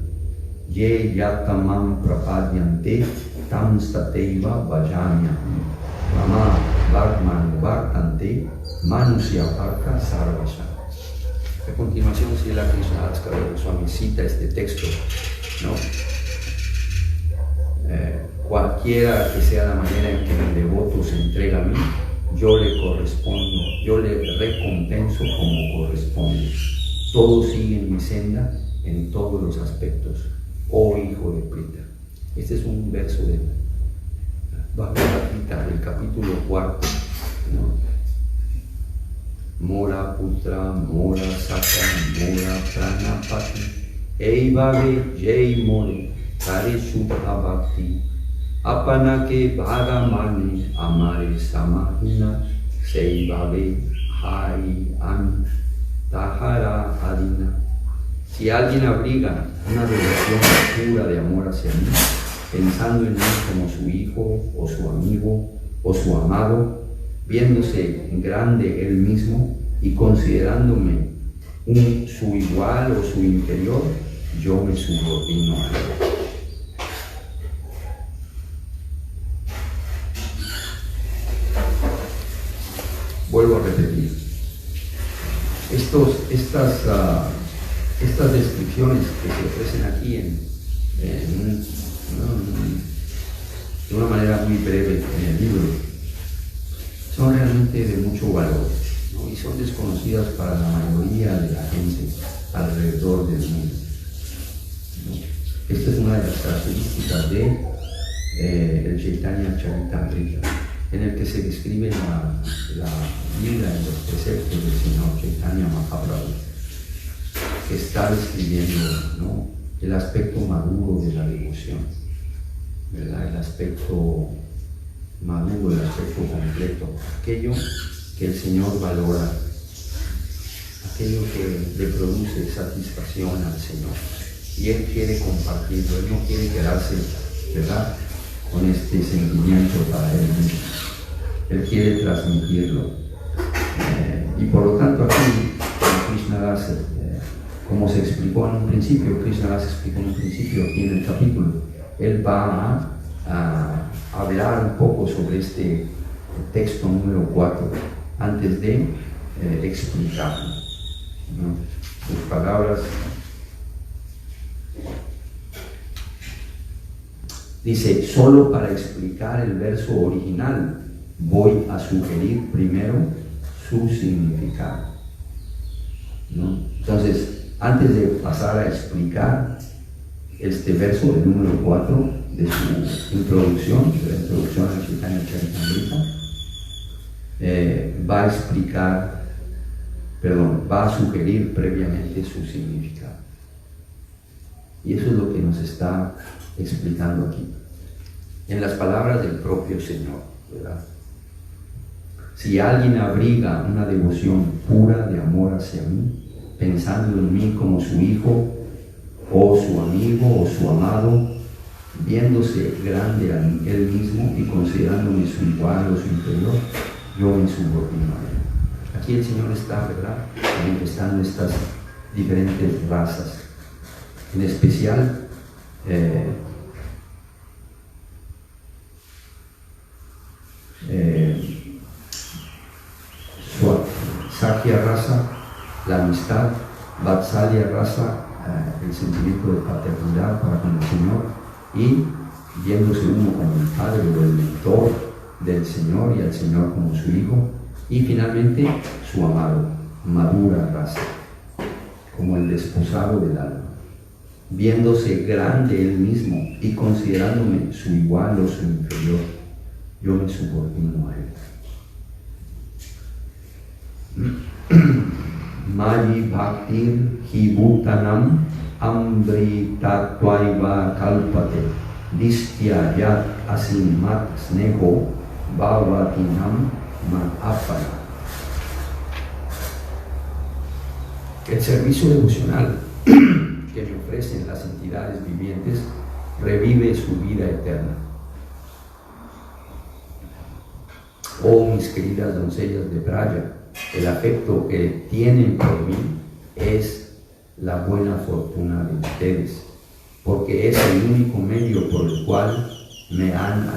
Ye yatamam prapadyante tam stateiva vajanyaham mama varman vartante manusya parka sarvasha. A continuación, Srila Krishnadas Kaviraj Goswami cita este texto, ¿no? Cualquiera que sea la manera en que el devoto se entrega a mí, yo le correspondo, yo le recompenso como corresponde. Todos siguen mi senda en todos los aspectos, oh hijo de Prita. Este es un verso de Bhagavad Gita, del capítulo 4, ¿no? Mora putra, mora saka, mora pranapati, eivave jai more, kare shubha bhakti, apanake bhagamane, amare samahina, seivave hai an tahara adina. Si alguien abriga una devoción pura de amor hacia mí, pensando en mí como su hijo, o su amigo, o su amado, viéndose grande él mismo y considerándome su igual o su inferior, yo me subordino a él. Vuelvo a repetir, estas descripciones que se ofrecen aquí de una manera muy breve en el libro, son realmente de mucho valor, ¿no? Y son desconocidas para la mayoría de la gente alrededor del mundo, ¿no? Esta es una de las características del Chaitanya Charitamrita, en el que se describe la vida y los preceptos del Señor Chaitanya Mahaprabhu, que está describiendo, ¿no?, el aspecto maduro de la devoción, ¿verdad? El aspecto maduro, el aspecto completo, aquello que el Señor valora, aquello que le produce satisfacción al Señor. Y Él quiere compartirlo, Él no quiere quedarse, ¿verdad?, con este sentimiento para Él mismo. Él quiere transmitirlo. Y por lo tanto aquí, Krishna Das, como se explicó en un principio, Krishna Das explicó en un principio aquí en el capítulo, Él va a hablar un poco sobre este texto número 4 antes de explicarlo, ¿no? Sus palabras. Dice, solo para explicar el verso original voy a sugerir primero su significado, ¿no? Entonces, antes de pasar a explicar este verso, el número 4 de su introducción, de la introducción al Chaitanya Charitamrita, va a sugerir previamente su significado. Y eso es lo que nos está explicando aquí, en las palabras del propio Señor, ¿verdad? Si alguien abriga una devoción pura de amor hacia mí, pensando en mí como su hijo, o su amigo, o su amado, viéndose grande a él mismo y considerándome su igual o su inferior, yo me subordino a él. Aquí el Señor está, ¿verdad?, manifestando estas diferentes razas, en especial Sakya raza, la amistad, Vatsalya raza, el sentimiento de paternidad para con el Señor, y viéndose uno como el padre o el mentor del Señor y al Señor como su hijo, y finalmente su amado, Madhura raza, como el desposado del alma, viéndose grande él mismo y considerándome su igual o su inferior, yo me subordino a él. Mayi bhaktir hibhutanam ambritattvaiva kalpate distya yat asimat sneho bhavatinam matapana. El servicio devocional que me ofrecen las entidades vivientes revive su vida eterna. Oh mis queridas doncellas de Braya, el afecto que tienen por mí es la buena fortuna de ustedes, porque es el único medio por el cual me han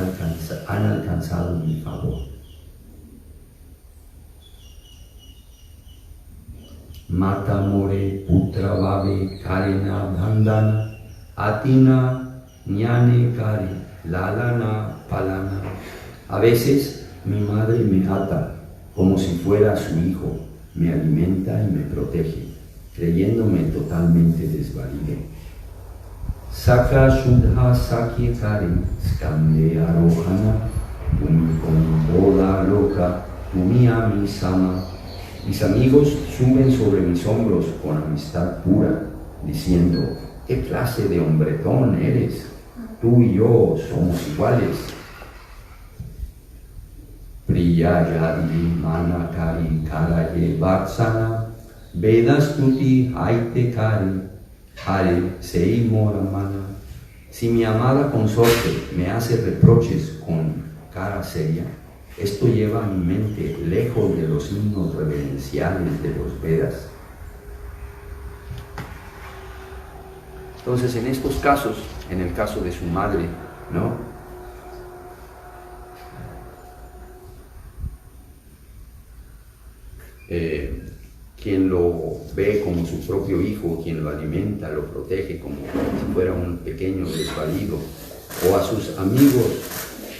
alcanzado mi favor. Mata more putra vave karena dhandana atina ñane kare lalana palana. A veces Mi madre me ata como si fuera su hijo, me alimenta y me protege, creyéndome totalmente desvalido. Saka Shudha Sakya Kari, Skande Arohana, Tumi Bola Loka, Tumi Ami Sama. Mis amigos suben sobre mis hombros con amistad pura, diciendo, ¿qué clase de hombretón eres? Tú y yo somos iguales. Priyayadi Manakari Karaye Vatsana, Vedas Tuti Haite Kari, Hare Sei Moramana. Si mi amada consorte me hace reproches con cara seria, esto lleva a mi mente lejos de los himnos reverenciales de los Vedas. Entonces, en estos casos, en el caso de su madre, ¿no? Quien lo ve como su propio hijo, quien lo alimenta, lo protege como si fuera un pequeño desvalido, o a sus amigos,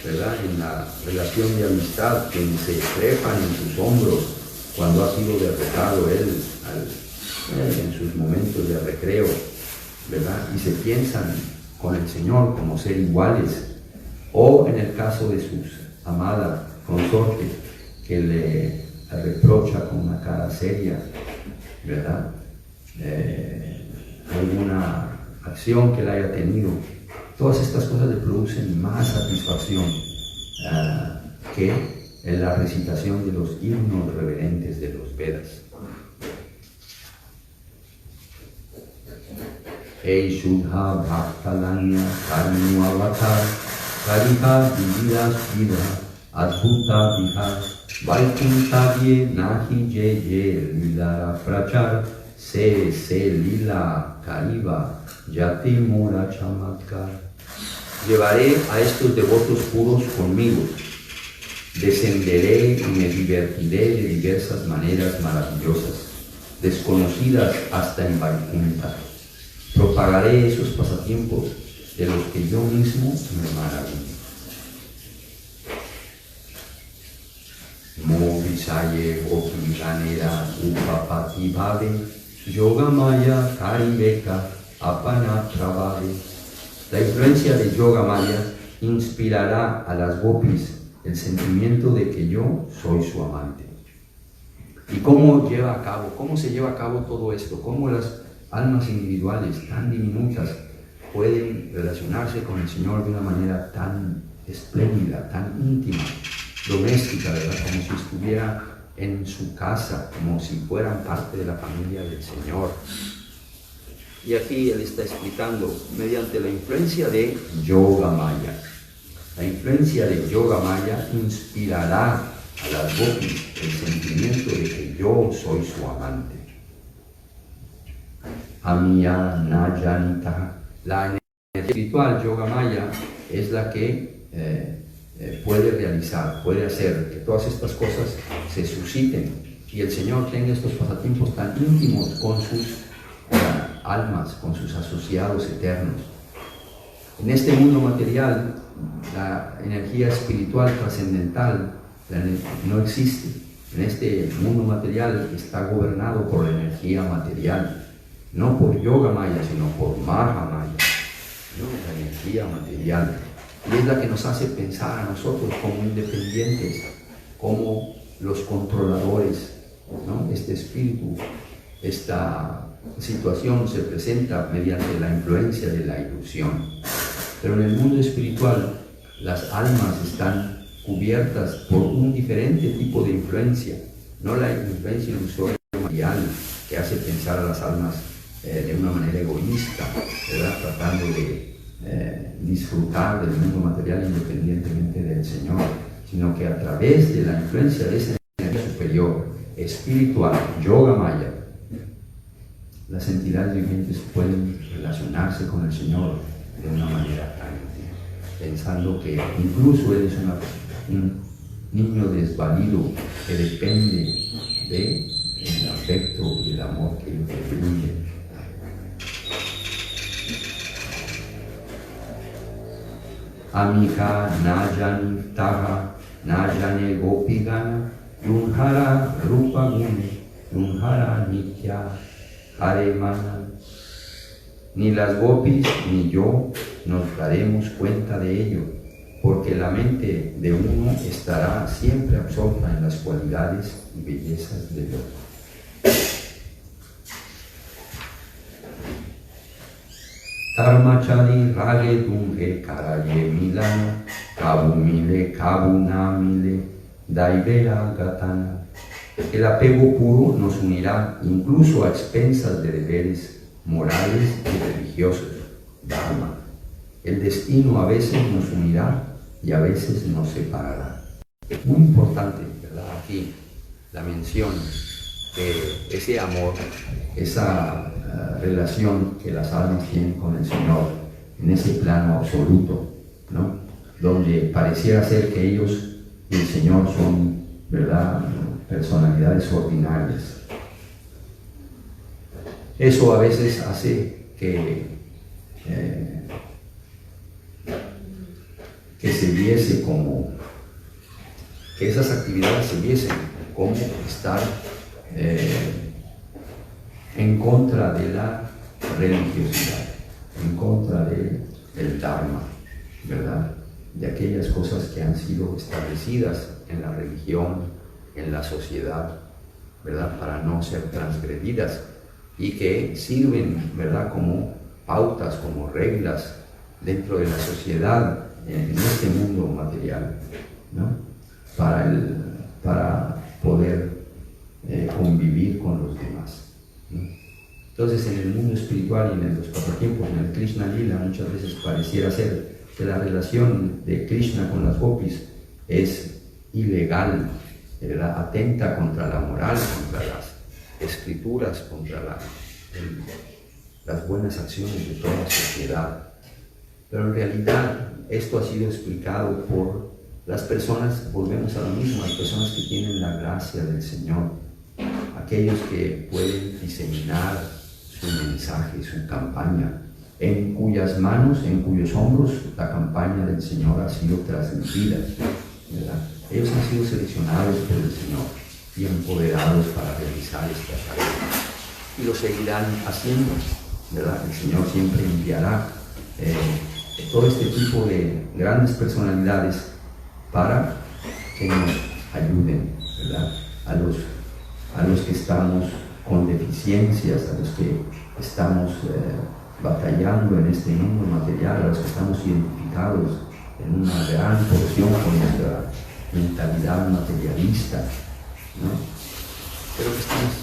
¿verdad? En la relación de amistad, quienes se trepan en sus hombros cuando ha sido derrotado él en sus momentos de recreo, ¿verdad? Y se piensan con el Señor como ser iguales, o en el caso de sus amadas consortes, que le reprocha con una cara seria, ¿verdad? Alguna acción que él haya tenido. Todas estas cosas le producen más satisfacción que en la recitación de los himnos reverentes de los Vedas. Ei Shudha Bhaktalanya Karnu Avatar Karika Divida Shira Adhuta Vihar Vaikuntavye Nahi Ye Lidara Prachar Se Lila Kariva Yati Mura Chamatkar. Llevaré a estos devotos puros conmigo, descenderé y me divertiré de diversas maneras maravillosas, desconocidas hasta en Vaikunta. Propagaré esos pasatiempos de los que yo mismo me maravillo. Movisaye Gopiganera Upapati Bhave Yogamaya Kariveka Apana Travave. La influencia de Yogamaya inspirará a las gopis el sentimiento de que yo soy su amante. ¿Y cómo se lleva a cabo todo esto? ¿Cómo las almas individuales tan diminutas pueden relacionarse con el Señor de una manera tan espléndida, tan íntima, doméstica, ¿verdad? Como si estuviera en su casa, como si fueran parte de la familia del Señor? Y aquí él está explicando, mediante la influencia de Yogamaya. La influencia de Yogamaya inspirará a las gopis el sentimiento de que yo soy su amante. Amiya Nayanita. La energía espiritual Yogamaya es la que puede realizar, puede hacer que todas estas cosas se susciten y el Señor tenga estos pasatiempos tan íntimos con sus almas, con sus asociados eternos. En este mundo material, la energía espiritual trascendental no existe. En este mundo material está gobernado por la energía material, no por Yogamaya, sino por Mahamaya, ¿no? La energía material. Y es la que nos hace pensar a nosotros como independientes, como los controladores, ¿no? Este espíritu, esta situación se presenta mediante la influencia de la ilusión. Pero en el mundo espiritual, las almas están cubiertas por un diferente tipo de influencia, no la influencia ilusoria material que hace pensar a las almas de una manera egoísta, ¿verdad? Tratando de disfrutar del mundo material independientemente del Señor, sino que a través de la influencia de esa energía superior, espiritual, Yogamaya, las entidades vivientes pueden relacionarse con el Señor de una manera tan íntima, pensando que incluso Él es un niño desvalido que depende del afecto y el amor que le fluye. Amika Najani Taha Najane Gopigana, Yunhara Rupa Gune, Yunhara Nitya, Hare Mana. Ni las gopis ni yo nos daremos cuenta de ello, porque la mente de uno estará siempre absorta en las cualidades y bellezas de Dios. Karmachari rage dunge karaye milana, kabumile kabunamile, daivera gatana. El apego puro nos unirá incluso a expensas de deberes morales y religiosos, dharma. El destino a veces nos unirá y a veces nos separará. Muy importante, ¿verdad? Aquí la mención de ese amor, esa relación que las almas tienen con el Señor en ese plano absoluto, ¿no? Donde pareciera ser que ellos y el Señor son, ¿verdad?, personalidades ordinarias. Eso a veces hace que se viese como, que esas actividades se viesen como estar en contra de la religiosidad, en contra del Dharma, ¿verdad? De aquellas cosas que han sido establecidas en la religión, en la sociedad, ¿verdad? Para no ser transgredidas y que sirven, ¿verdad?, como pautas, como reglas dentro de la sociedad, en este mundo material, ¿no? Para poder convivir con los demás, ¿no? Entonces, en el mundo espiritual y en los pasatiempos, en el Krishna Lila, muchas veces pareciera ser que la relación de Krishna con las gopis es ilegal, ¿verdad? Atenta contra la moral, contra las escrituras, contra las buenas acciones de toda la sociedad. Pero en realidad esto ha sido explicado por las personas, volvemos a lo mismo, hay personas que tienen la gracia del Señor, aquellos que pueden diseminar su mensaje, su campaña, en cuyas manos, en cuyos hombros la campaña del Señor ha sido transmitida, ¿verdad? Ellos han sido seleccionados por el Señor y empoderados para realizar esta tarea. Y lo seguirán haciendo, ¿verdad? El Señor siempre enviará todo este tipo de grandes personalidades para que nos ayuden, ¿verdad? A los que estamos con deficiencias, a los que estamos batallando en este mundo material, a los que estamos identificados en una gran porción con nuestra mentalidad materialista, ¿no? Pero que estamos,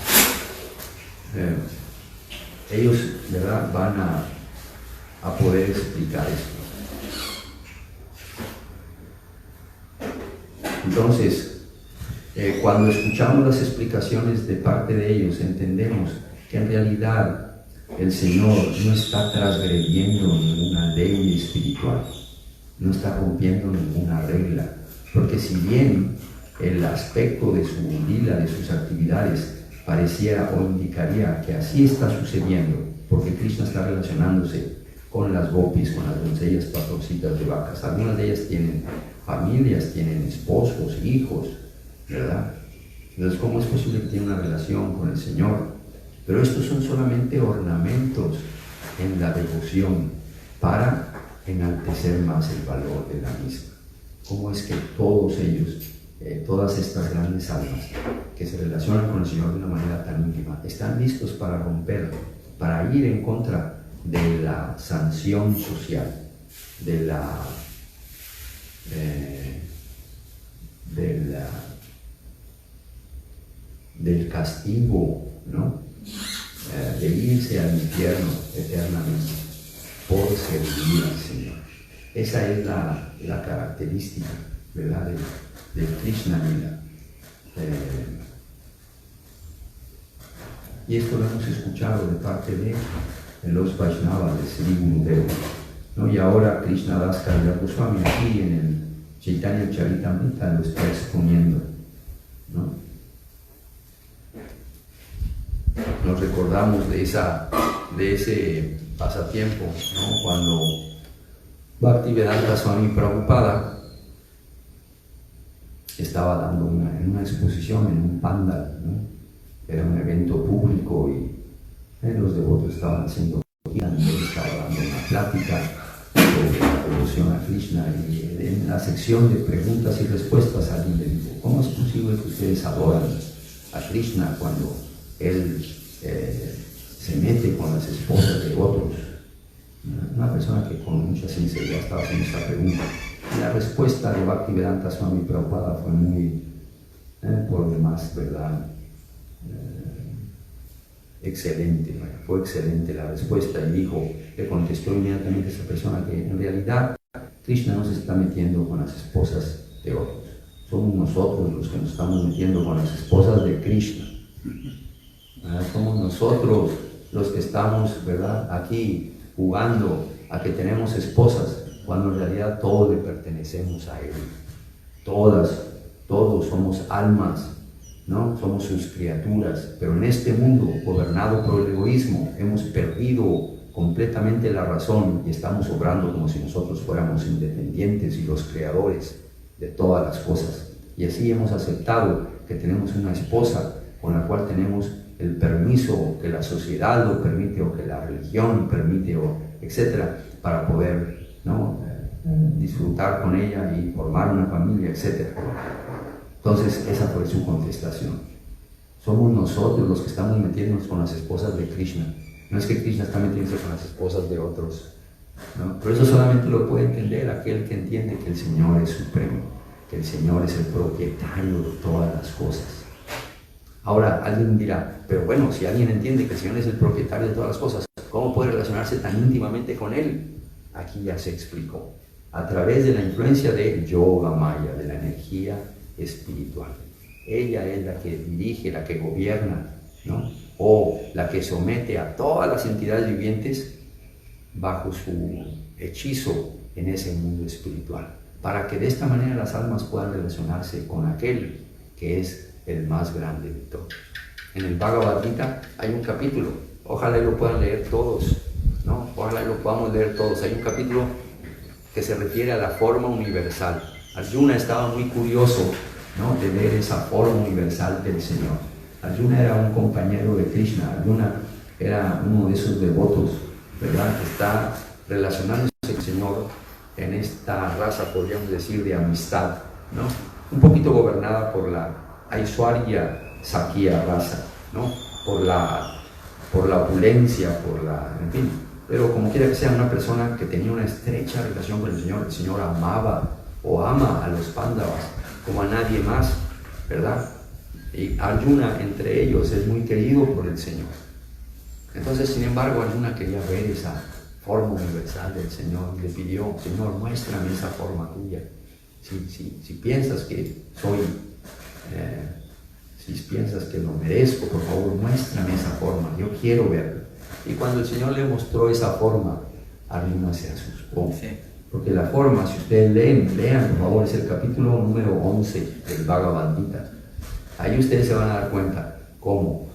ellos, ¿verdad?, van a poder explicar esto. Entonces, cuando escuchamos las explicaciones de parte de ellos, entendemos que en realidad el Señor no está transgrediendo ninguna ley espiritual, no está rompiendo ninguna regla, porque si bien el aspecto de su lila, de sus actividades, pareciera o indicaría que así está sucediendo, porque Krishna está relacionándose con las gopis, con las doncellas pastorcitas de vacas. Algunas de ellas tienen familias, tienen esposos, hijos, ¿verdad? Entonces, ¿cómo es posible que tiene una relación con el Señor? Pero estos son solamente ornamentos en la devoción para enaltecer más el valor de la misma. ¿Cómo es que todos ellos, todas estas grandes almas que se relacionan con el Señor de una manera tan íntima, están listos para romper, para ir en contra de la sanción social, del castigo, ¿no? De irse al infierno eternamente por servir al Señor. Esa es la característica, ¿verdad?, del Krishna Lila. Y esto lo hemos escuchado de parte de los Vaishnavas de Sri Gurudeva, ¿no? Y ahora Krishna Das Kaviraj Goswami aquí en el Chaitanya Charitamrita lo está exponiendo, ¿no? Nos recordamos de ese pasatiempo, ¿no? Cuando Bhaktivedanta Swami Prabhupada estaba dando una exposición en un pandal, ¿no? Era un evento público y los devotos estaban haciendo y él estaba dando una plática sobre la devoción a Krishna, y en la sección de preguntas y respuestas alguien le dijo: ¿cómo es posible que ustedes adoran a Krishna cuando él se mete con las esposas de otros? Una persona que con mucha sinceridad estaba haciendo esta pregunta. Y la respuesta de Bhaktivedanta Swami Prabhupada fue muy, por demás, ¿verdad? Excelente, fue excelente la respuesta, y le contestó inmediatamente a esa persona que en realidad Krishna no se está metiendo con las esposas de otros, somos nosotros los que nos estamos metiendo con las esposas de Krishna. Somos nosotros los que estamos, ¿verdad?, aquí jugando a que tenemos esposas, cuando en realidad todos le pertenecemos a Él. Todos somos almas, ¿no? Somos sus criaturas, pero en este mundo gobernado por el egoísmo hemos perdido completamente la razón y estamos obrando como si nosotros fuéramos independientes y los creadores de todas las cosas. Y así hemos aceptado que tenemos una esposa con la cual tenemos el permiso que la sociedad lo permite o que la religión permite, o etcétera, para poder, ¿no?, disfrutar con ella y formar una familia, etcétera. Entonces esa fue su contestación. Somos nosotros los que estamos metiéndonos con las esposas de Krishna. No es que Krishna está metiéndose con las esposas de otros, ¿no? Pero eso solamente lo puede entender aquel que entiende que el Señor es supremo, que el Señor es el propietario de todas las cosas. Ahora alguien dirá: pero bueno, si alguien entiende que el Señor es el propietario de todas las cosas, ¿cómo puede relacionarse tan íntimamente con Él? Aquí ya se explicó. A través de la influencia de Yoga Maya, de la energía espiritual. Ella es la que dirige, la que gobierna, ¿no?, o la que somete a todas las entidades vivientes bajo su hechizo en ese mundo espiritual, para que de esta manera las almas puedan relacionarse con aquel que es el más grande de todos. En el Bhagavad Gita hay un capítulo, ojalá y lo puedan leer todos, ¿no? Ojalá y lo podamos leer todos. Hay un capítulo que se refiere a la forma universal. Arjuna estaba muy curioso, ¿no?, de ver esa forma universal del Señor. Arjuna era un compañero de Krishna. Arjuna era uno de esos devotos, ¿verdad?, que está relacionándose con el Señor en esta raza, podríamos decir, de amistad, ¿no?, un poquito gobernada por la Aishwarya Sakya raza, ¿no?, por la opulencia, en fin. Pero como quiera que sea, una persona que tenía una estrecha relación con el Señor amaba o ama a los Pándavas como a nadie más, ¿verdad? Y Arjuna entre ellos es muy querido por el Señor. Entonces, sin embargo, Arjuna quería ver esa forma universal del Señor y le pidió: Señor, muéstrame esa forma tuya. Si piensas que soy, si piensas que lo merezco, por favor, muéstrame esa forma, yo quiero verla. Y cuando el Señor le mostró esa forma, Arjuna se asustó. Sí. Porque la forma, si ustedes lean, por favor, es el capítulo número 11 del Bhagavad Gita. Ahí ustedes se van a dar cuenta cómo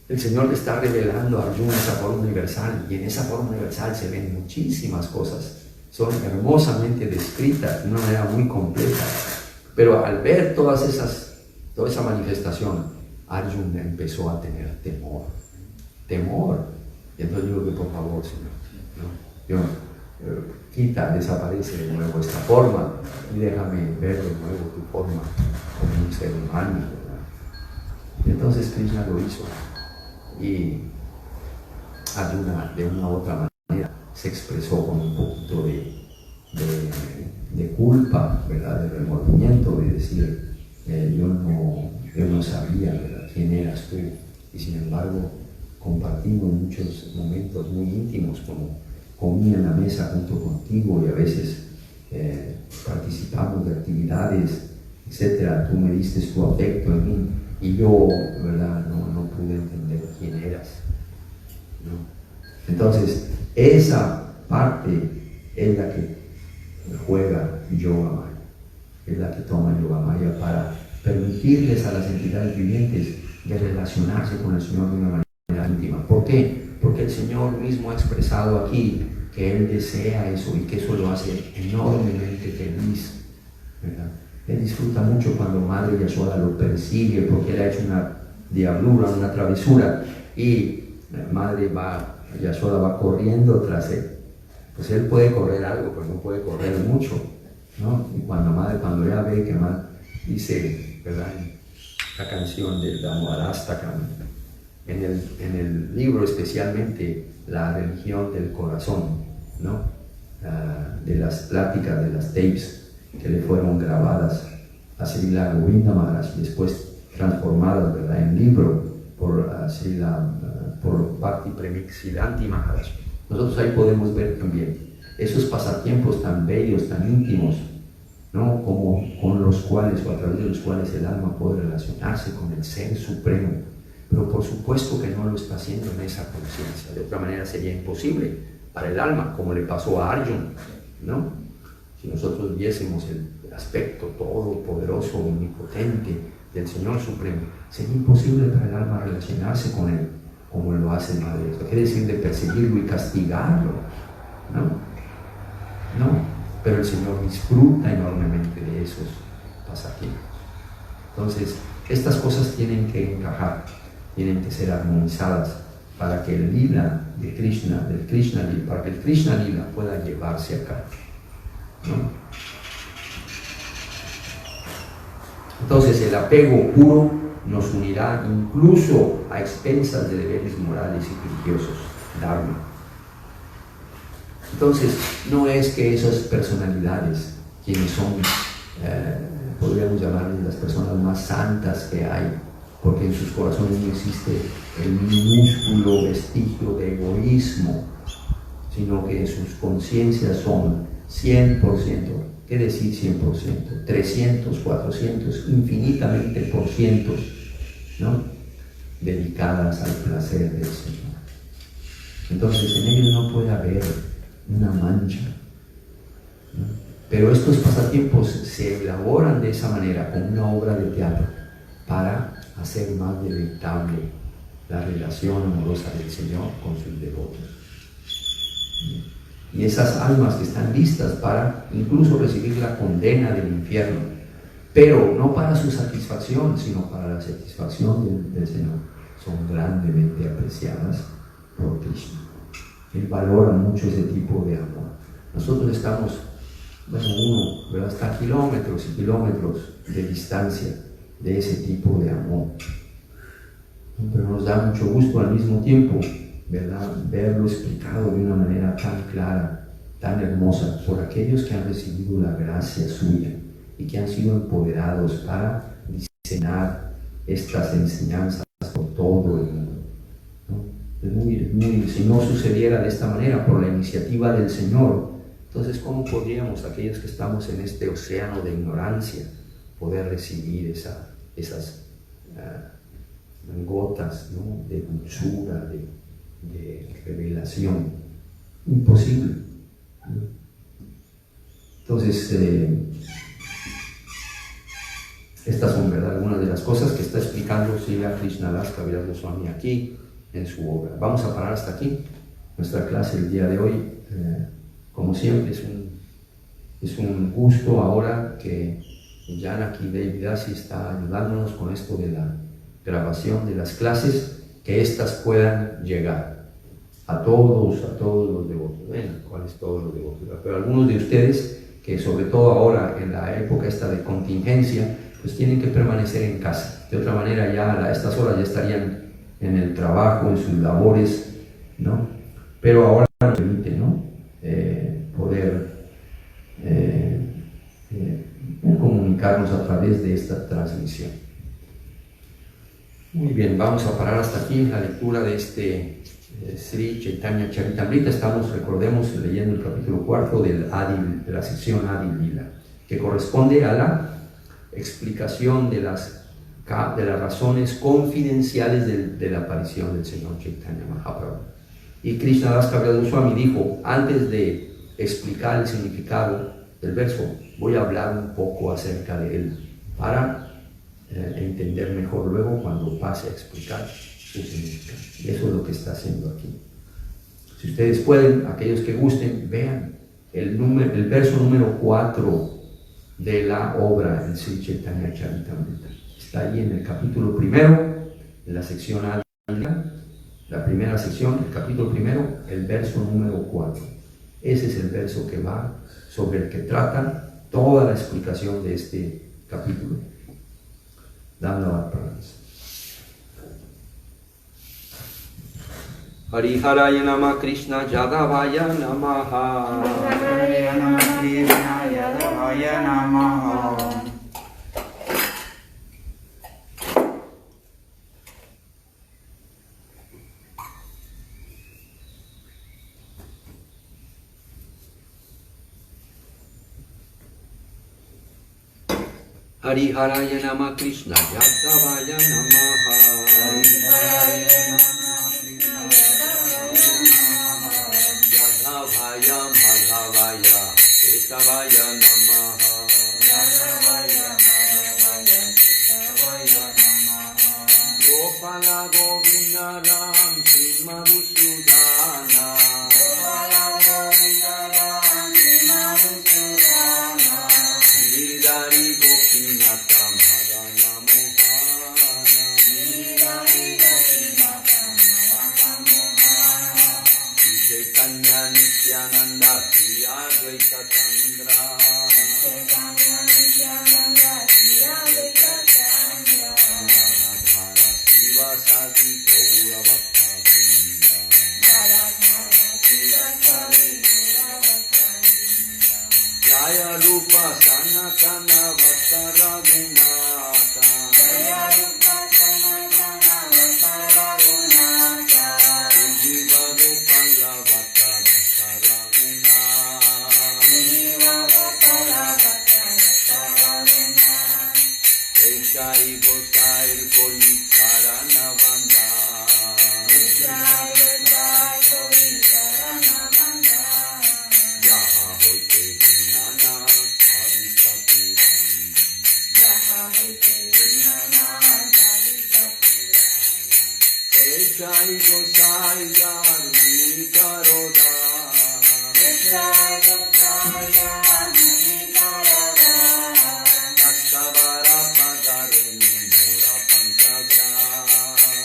el Señor le está revelando a Arjuna esa forma universal, y en esa forma universal se ven muchísimas cosas. Son hermosamente descritas de una manera muy completa. Pero al ver toda esa manifestación, Arjuna empezó a tener temor. Y entonces digo que por favor, Señor, desaparece de nuevo esta forma y déjame ver de nuevo tu forma como un ser humano, ¿verdad? Y entonces Krishna lo hizo, y Arjuna de una u otra manera se expresó con un poquito de culpa, ¿verdad?, de remordimiento, de decir: yo no sabía, ¿verdad?, quién eras tú, y sin embargo compartimos muchos momentos muy íntimos, como comí en la mesa junto contigo, y a veces participamos de actividades, etcétera. Tú me diste tu afecto en mí, y yo, ¿verdad?, no pude entender quién eras, ¿no? Entonces, esa parte es la que juega Yoga Maya, es la que toma Yoga Maya para permitirles a las entidades vivientes de relacionarse con el Señor de una manera íntima. ¿Por qué? Porque el Señor mismo ha expresado aquí que Él desea eso, y que eso lo hace enormemente feliz, ¿verdad? Él disfruta mucho cuando Madre Yashoda lo persigue porque él ha hecho una diablura, una travesura, y Madre Yashoda va corriendo tras él. Pues él puede correr algo, pero no puede correr mucho, ¿no? Y cuando ella ve que Madre dice, ¿verdad? La canción del Damodarastaka, en el libro especialmente la religión del corazón, ¿no? De las pláticas, de las tapes que le fueron grabadas a Srila Govinda Maharaj y después transformadas, ¿verdad?, en libro por Bhakti Premixidanti Maharaj. Nosotros ahí podemos ver también esos pasatiempos tan bellos, tan íntimos, ¿no? Como con los cuales o a través de los cuales el alma puede relacionarse con el Ser Supremo. Pero por supuesto que no lo está haciendo en esa conciencia. De otra manera sería imposible para el alma, como le pasó a Arjuna, ¿no? Si nosotros viésemos el aspecto todopoderoso, omnipotente del Señor Supremo, sería imposible para el alma relacionarse con Él como lo hace el Madre. Eso quiere decir de perseguirlo y castigarlo, ¿no? Pero el Señor disfruta enormemente de esos pasatiempos. Entonces, estas cosas tienen que encajar, tienen que ser armonizadas para que el lila de Krishna, para que el Krishna lila pueda llevarse a cabo, ¿no? Entonces, el apego puro nos unirá incluso a expensas de deberes morales y religiosos, dharma. Entonces, no es que esas personalidades, quienes son, podríamos llamarles las personas más santas que hay, porque en sus corazones no existe el minúsculo vestigio de egoísmo, sino que sus conciencias son 100%, ¿qué decir 100%? 300, 400, infinitamente por cientos, ¿no? Dedicadas al placer del Señor. Entonces en ellos no puede haber una mancha, ¿no? Pero estos pasatiempos se elaboran de esa manera, como una obra de teatro, para hacer más deleitable la relación amorosa del Señor con sus devotos. Y esas almas que están listas para incluso recibir la condena del infierno, pero no para su satisfacción, sino para la satisfacción del Señor, son grandemente apreciadas por Krishna. Él valora mucho ese tipo de amor. Nosotros estamos, ¿verdad?, hasta kilómetros y kilómetros de distancia de ese tipo de amor. Pero nos da mucho gusto al mismo tiempo, ¿verdad?, verlo explicado de una manera tan clara, tan hermosa, por aquellos que han recibido la gracia suya y que han sido empoderados para diseminar estas enseñanzas por todo el mundo, ¿no? Si no sucediera de esta manera por la iniciativa del Señor, entonces ¿cómo podríamos, aquellos que estamos en este océano de ignorancia, poder recibir esas gotas, ¿no?, de dulzura, de revelación? Imposible, ¿no? Entonces, estas son, ¿verdad?, algunas de las cosas que está explicando Srila Krishnadas Kaviraj Goswami aquí en su obra. Vamos a parar hasta aquí nuestra clase el día de hoy. Como siempre, es un gusto ahora que Janaki Devidasi está ayudándonos con esto de la grabación de las clases, que éstas puedan llegar a todos los devotos. Bueno, ¿cuáles todos los devotos? Pero algunos de ustedes, que sobre todo ahora en la época esta de contingencia, pues tienen que permanecer en casa. De otra manera ya a estas horas ya estarían en el trabajo, en sus labores, ¿no? Pero ahora nos permite, ¿no?, poder comunicarnos a través de esta transmisión. Muy bien, vamos a parar hasta aquí la lectura de este Sri Chaitanya Charitamrita. Estamos, recordemos, leyendo el capítulo 4 de la sección Adi Lila, que corresponde a la explicación de las razones confidenciales de la aparición del Señor Chaitanya Mahaprabhu. Y Krishnadas Kaviraj Goswami dijo, antes de explicar el significado del verso, voy a hablar un poco acerca de él para entender mejor luego cuando pase a explicar su significado. Y eso es lo que está haciendo aquí. Si ustedes pueden, aquellos que gusten, vean el verso número 4 de la obra en Sri Chaitanya Charitamrita. Está ahí en el capítulo primero, en la sección A, la primera sección, el capítulo primero, el verso número 4. Ese es el verso que va, sobre el que trata toda la explicación de este capítulo. Dando pranas. Hariharaya Nama Krishna Jadavaya Namaha. Hariharaya Nama Krishna Jadavaya Namaha. Hariharaya Nama Krishna Jadavaya Namaha. Hariharaya Nama Krishna Jadavaya Madhavaya Ketavaya Namaha. Jadavaya Madhavaya Ketavaya Namaha. Gopala Govinda Ram Sri Madhusudana. Gopala Govinda Ram Sri Madhusudana. Giridhari Gopinatha Madana Mohana. Giridhari Gopinatha Madana Mohana. Chaitanya Nityananda Sri Advaita Chandra. Chaitanya Nityananda Sri Advaita Chandra. Radhara Srivasadi Gaura Bhakta Vrinda. Radhara Srivasadi Gaura Bhakta Vrinda. Jaya Rupa Sanatana Vata Raghunatha. Jaya Rupa Sanatana Vata Raghunatha. Jiva Gopala Vata Vata Raghunatha. Jiva Gopala Vata Vata Raghunatha. Eshai Gosai Koli Karana Vanda. Jai Jai Kori Karana Vanda. Yaha Hoite Vinana Kavista Puran. Jaha Hoite Vinana Kavista Puran. Eshai Gosai Jarmi Karoda. Jai Jaya Muni Karada. Kastavara Padareni Mura Panchagra.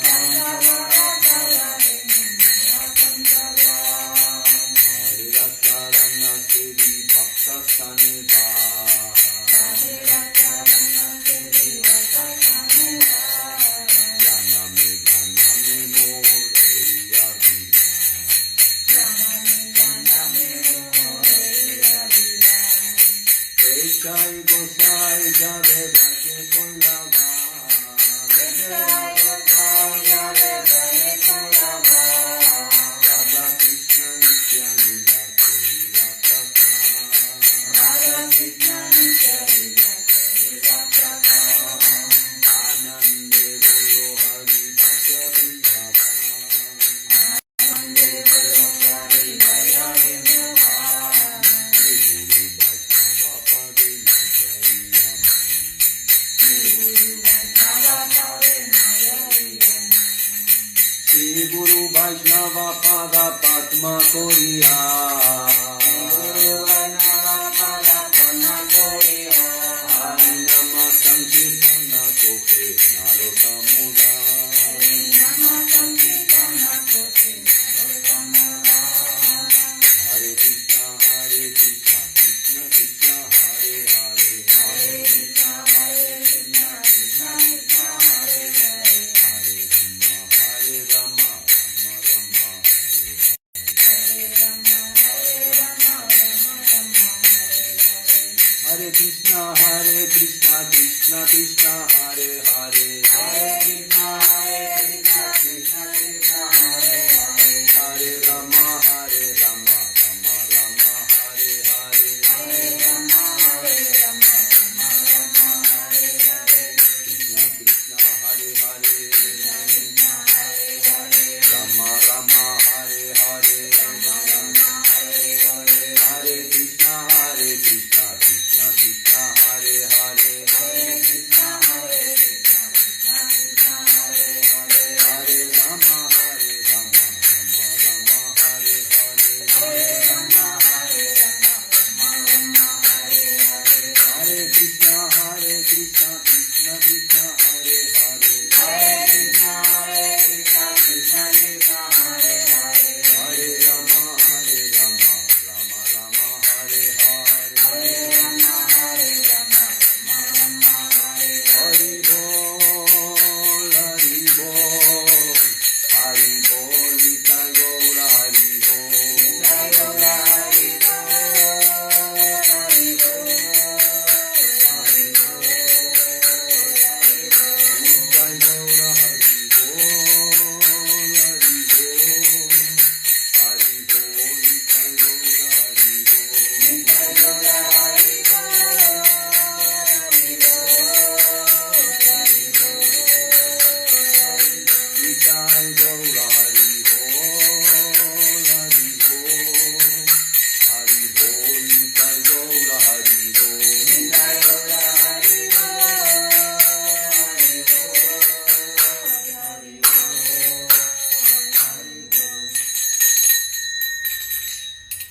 Kantavara Padareni Mura Panchagra. Harira Charana Siri Bhakta Saneva. Hare Karana Sri Vata Kaneva. Janame Janame Moreya Vila. Janami Janami Moreya Vila. Eshai Gosai Jare Bhake Koilava. Jai Jaya Jaya Kolava. Radha Krishna Nityananda Korila Praka. Radha Krishna Nitya Lila Korila Praka. Anande Golo Hari Bhakya Vrindavan. Nande Valo Hari Vaya Vrindavan. Shri Guru Vaishnava Pada Padma Koriya. Guru Vaishnava Pada Padma Koriya. Hari Nama Sankirtana Koke Narotamuda. Hari Nama Sankirtana Koke Narotamuda. Hare Krishna Krishna Krishna Hare Hare. Hare Krishna Krishna Krishna Hare Hare. Hare Rama Rama Hare Rama. Hare Rama Rama Rama Hare Hare. Hare Krishna Krishna Krishna Hare Hare. Hare Krishna Krishna Krishna Hare Hare. Hare Rama Rama Rama Hare Hare. Hare Rama Rama Rama Hare Hare. Krishna Krishna Hare Hare. Krishna Hare Hare. Rama Rama Hare Hare. Rama Rama Hare Hare. Hare Krishna Krishna Krishna Hare Hare. Hare Krishna Krishna Krishna Hare Hare. Hare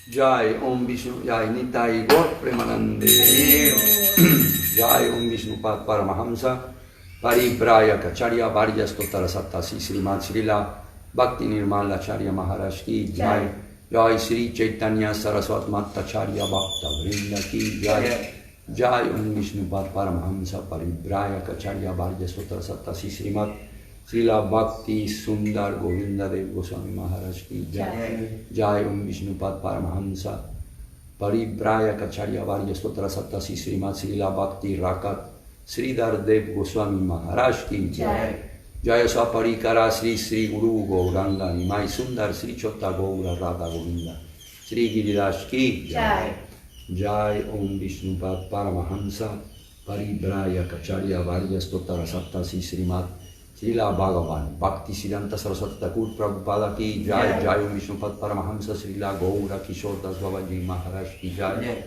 Jai Om Vishnu Jai Nitai Gaur Premanande Jai Om Vishnu Pad Paramahamsa Paribraya Kacharya Varya Stotara Sattasi Srimad Srila Bhakti Nirmala Acharya Maharaj Ki Jai Jai Sri Chaitanya Saraswat Matacharya Bhakta Vrinda Ki Jai Jai Om Vishnu Pad Paramahamsa Paribraya Kacharya Varya Stotara Sattasi Srimad Srila Bhakti Sundar Govinda Dev Goswami Maharaj Ki Jai Jai Om Vishnu Pad Paramahamsa Paribraya Kacharya Varya Stotra Sattasi Srimad Srila Bhakti Rakat Sridhar Dev Goswami Maharaj Ki Jai Jaya Swaparikara Sri Sri Guru Gauranga Nimai Sundar Sri Chotta Gaura Radha Govinda Sri Giriraj Ki Jai Jai Om Vishnu Pad Paramahamsa Paribraya Kacharya Varya Stotra Sattasi Srimad Srila Bhagavan Bhakti Siddhanta Saraswati Thakur Prabhupada Ki Jai Jai Om Vishnu Pad Paramahamsa Srila Gaura Kishore Das Babaji Maharaj Ki Jai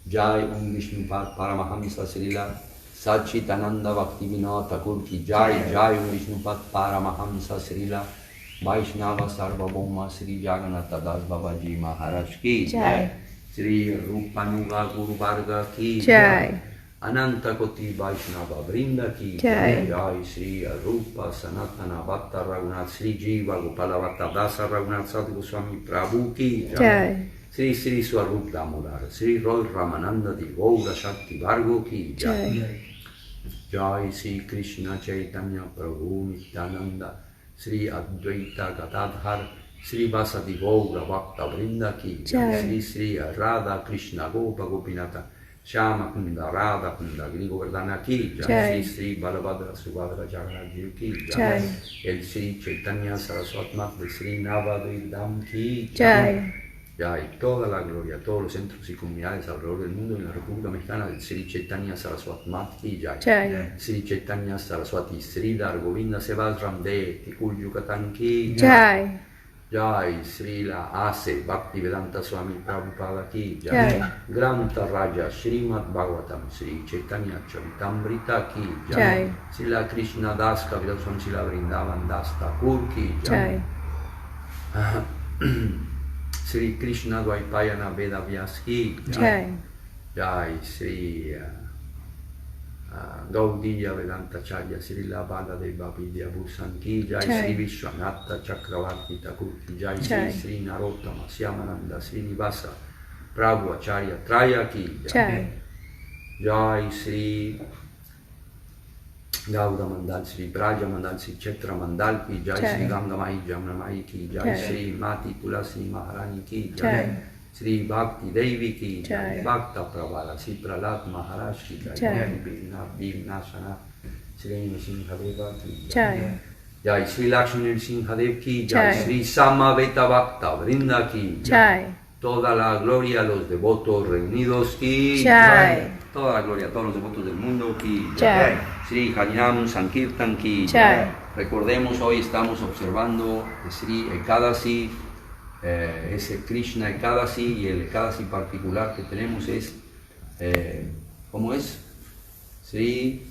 Jai Om Vishnu Pad Paramahamsa Srila Sachitananda Bhakti Vinod Thakur Ki Jai Jai Om Vishnu Pad Paramahamsa Srila Vaishnava Sarvabhauma Sri Jagannatha Das Babaji Maharaj Ki Jai Sri Rupanuga Guru Varga Ki Jai Ananta Koti Vaishnava Vrinda Ki Jai Jai Sri Rupa Sanatana Bhatta Raghunath Sri Jiva Gopala Bhatta Dasa Raghunath Sadhu Goswami Prabhu Ki Jai Sri Sri Swarup Damodar Sri Roy Ramananda Di Gaura Shakti Vargo Ki Jai Jai Sri Krishna Chaitanya Prabhu Nityananda Sri Advaita Gadadhar Sri Vasadi Gaura Bhakta Vrinda Ki Jai Sri Sri Radha Krishna Gopa Gopinata Shama Kunda Radha Kunda Giri Govardhana Ki Jai Sri Sri Balabhadra Subhadra Jagannath Ji Ki Jai El Sri Chaitanya Saraswat Mat Sri Navadvidam Ki Jai Jai toda la gloria, todos los centros y comunidades alrededor del mundo en la República Mexicana del Sri Chaitanya Saraswat Mat Ki Jai Sri Chaitanya Saraswati Sridhar Govinda Sevasram De Tikul Yucatán Ki Jai Jai Srila Ase Bhaktivedanta Swami Prabhupada Ki Jai Granta Raja Srimad Bhagavatam Sri Chaitanya Charitamrita Ki Jai Srila Krishna Das Kaviraj Swami Srila Vrindavan Das Thakur Ki Jai Sri Krishna Dvaipayana Veda Vyas Ki Jai Jai Sri Gaudiya Vedanta Charya Srila Baladeva Vidya Bhusan Ki Jai Sri Vishwanatha Chakravarti Thakur Ki Jai Sri Sri Narottama Syamananda Srinivasa Prabhu Acharya Traya Ki Jai Jai Sri Gaura Mandal Sri Braja Mandal Sri Chetra Mandal Ki Jai Sri Ganga Mai Jamna Mai Ki Jai Sri Mati Tulasi Maharani Ki Jai Sri Bhakti Devi Ki Jai Bhakta Pravala Sri Prahlad Maharaj Ki Jai Bhimnasana Sri Nrsimhadeva Ki Jai Jai Sri Lakshmi Nrsimhadev Ki Jai Sri Samaveta Bhakta Vrinda Ki Jai Toda la gloria a los devotos reunidos Ki Jai Toda la gloria a todos los devotos del mundo Ki Jai Sri Harinam Sankirtan Ki Jai Recordemos, hoy estamos observando Sri Ekadasi, ese Krishna Ekadasi, y el Ekadasi particular que tenemos es, ¿cómo es? Sri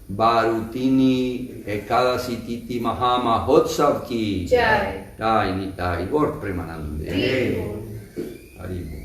Bharutini Ekadasi Titi Mahamahotsav Ki Jai Jai Nitai Gaur Premanande Haribo.